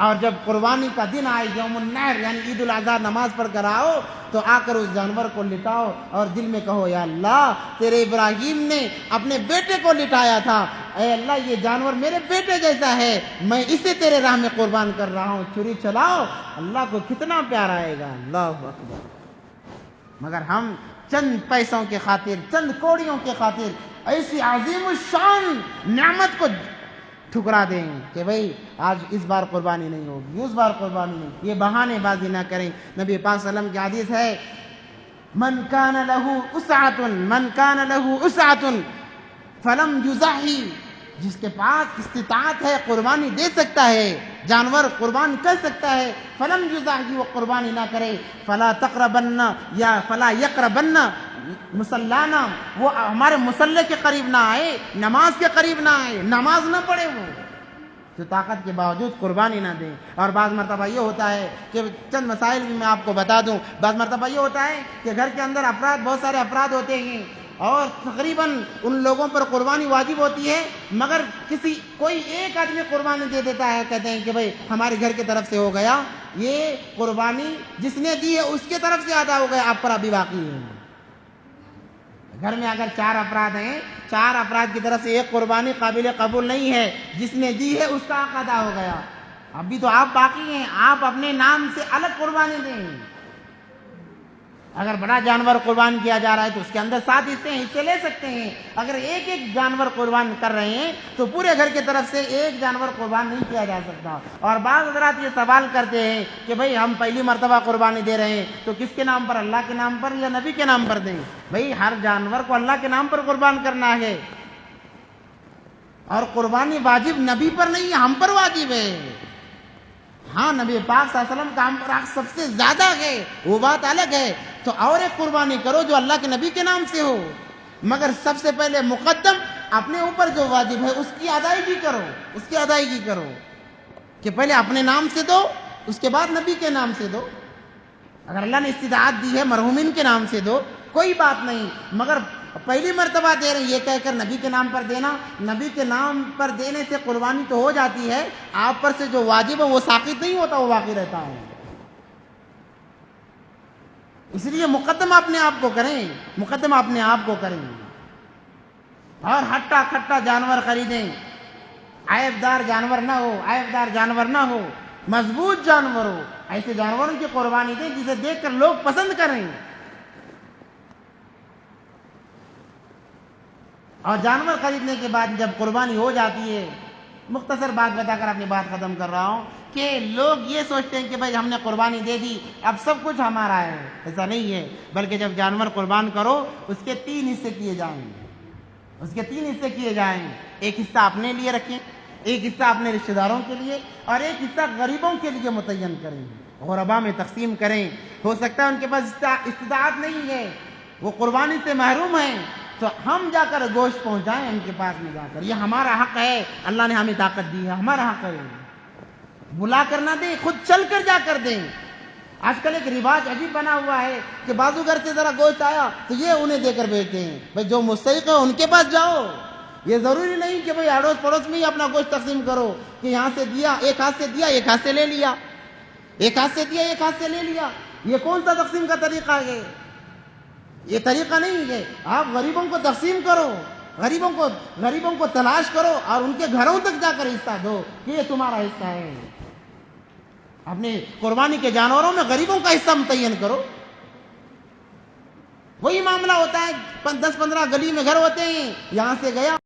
اور جب قربانی کا دن آئے، یوم النحر یعنی عید الاضحیٰ، نماز پڑھ کر آؤ تو آ کر اس جانور کو لٹاؤ اور دل میں کہو یا اللہ تیرے ابراہیم نے اپنے بیٹے کو لٹایا تھا، اے اللہ یہ جانور میرے بیٹے جیسا ہے، میں اسے تیرے راہ میں قربان کر رہا ہوں. چھری چلاؤ، اللہ کو کتنا پیار آئے گا. اللہ اکبر. مگر ہم چند پیسوں کے خاطر، چند کوڑیوں کے خاطر ایسی عظیم الشان نعمت کو ٹھکرا دیں کہ بھئی آج اس بار قربانی نہیں ہوگی، اس بار قربانی نہیں. یہ بہانے بازی نہ کریں. نبی پاک صلی اللہ علیہ وسلم کی حدیث ہے من کان لہ اسعۃ فلم یضحی، جس کے پاس استطاعت ہے قربانی دے سکتا ہے، جانور قربان کر سکتا ہے، فلم یضحی، وہ قربانی نہ کرے، فلا تقربن یا فلا یقربن مصلانا، وہ ہمارے مصلی کے قریب نہ آئے، نماز کے قریب نہ آئے، نماز نہ پڑھے، وہ جو طاقت کے باوجود قربانی نہ دیں. اور بعض مرتبہ یہ ہوتا ہے کہ چند مسائل بھی میں آپ کو بتا دوں، بعض مرتبہ یہ ہوتا ہے کہ گھر کے اندر بہت سارے افراد ہوتے ہیں اور تقریباً ان لوگوں پر قربانی واجب ہوتی ہے، مگر کوئی ایک آدمی قربانی دے دیتا ہے، کہتے ہیں کہ بھئی ہمارے گھر کی طرف سے ہو گیا، یہ قربانی جس نے دی ہے اس کے طرف سے ادا ہو گیا، آپ پر ابھی باقی ہے. گھر میں اگر 4 افراد ہیں، 4 افراد کی طرف سے ایک قربانی قابل قبول نہیں ہے، جس نے دی ہے اس کا حق ادا ہو گیا، ابھی تو آپ باقی ہیں، آپ اپنے نام سے الگ قربانی دیں. اگر بڑا جانور قربان کیا جا رہا ہے تو اس کے اندر 7 حصے لے سکتے ہیں. اگر ایک جانور قربان کر رہے ہیں تو پورے گھر کی طرف سے ایک جانور قربان نہیں کیا جا سکتا. اور بعض حضرات یہ سوال کرتے ہیں کہ بھئی ہم پہلی مرتبہ قربانی دے رہے ہیں تو کس کے نام پر، اللہ کے نام پر یا نبی کے نام پر دیں؟ بھئی ہر جانور کو اللہ کے نام پر قربان کرنا ہے، اور قربانی واجب نبی پر نہیں، ہم پر واجب ہے. ہاں نبی پاک صلی اللہ علیہ وسلم کا ہم پر حق سب سے زیادہ ہے، وہ بات الگ ہے، تو اور ایک قربانی کرو جو اللہ کے نبی کے نام سے ہو، مگر سب سے پہلے مقدم اپنے اوپر جو واجب ہے اس کی ادائیگی کرو، اس کی ادائیگی کرو. کہ پہلے اپنے نام سے دو، اس کے بعد نبی کے نام سے دو۔ اگر اللہ نے استطاعت دی ہے مرحومین کے نام سے دو، کوئی بات نہیں، مگر پہلی مرتبہ دے رہے ہیں یہ کہہ کر نبی کے نام پر دینا، نبی کے نام پر دینے سے قربانی تو ہو جاتی ہے، آپ پر سے جو واجب ہے وہ ساقط نہیں ہوتا، وہ باقی رہتا ہے۔ اس لیے مقدم اپنے آپ کو کریں، مقدم اپنے آپ کو کریں، اور ہٹا کھٹا جانور خریدیں، عیبدار جانور نہ ہو، عیبدار جانور نہ ہو، مضبوط جانور ہو، ایسے جانوروں کی قربانی دیں جسے دیکھ کر لوگ پسند کریں۔ اور جانور خریدنے کے بعد جب قربانی ہو جاتی ہے، مختصر بات بتا کر اپنی بات ختم کر رہا ہوں کہ لوگ یہ سوچتے ہیں کہ بھائی ہم نے قربانی دے دی اب سب کچھ ہمارا ہے، ایسا نہیں ہے، بلکہ جب جانور قربان کرو اس کے 3 حصے کیے جائیں، اس کے 3 حصے کیے جائیں، ایک حصہ اپنے لیے رکھیں، ایک حصہ اپنے رشتہ داروں کے لیے، اور ایک حصہ غریبوں کے لیے متعین کریں، غربا میں تقسیم کریں۔ ہو سکتا ہے ان کے پاس استطاعت نہیں ہے، وہ قربانی سے محروم ہیں، تو ہم جا کر گوشت پہنچائیں ان کے پاس میں جا کر، یہ ہمارا حق ہے، اللہ نے ہمیں طاقت دی ہے، ہمارا حق ہے، بلا کر نہ دیں، خود چل کر جا کر دیں۔ آج کل ایک رواج عجیب بنا ہوا ہے کہ بازو گھر سے ذرا گوشت آیا تو یہ انہیں دے کر بھیجتے ہیں، بھائی جو مستحق ہے ان کے پاس جاؤ، یہ ضروری نہیں کہ بھائی اڑوس پڑوس میں ہی اپنا گوشت تقسیم کرو، کہ یہاں سے دیا ایک ہاتھ سے دیا ایک ہاتھ سے لے لیا، ایک ہاتھ سے دیا ایک ہاتھ سے لے لیا، یہ کون سا تقسیم کا طریقہ ہے؟ یہ طریقہ نہیں ہے، آپ غریبوں کو تقسیم کرو، غریبوں کو تلاش کرو اور ان کے گھروں تک جا کر حصہ دو کہ یہ تمہارا حصہ ہے۔ اپنے قربانی کے جانوروں میں غریبوں کا حصہ متعین کرو۔ وہی معاملہ ہوتا ہے 10-15 گلی میں گھر ہوتے ہیں، یہاں سے گیا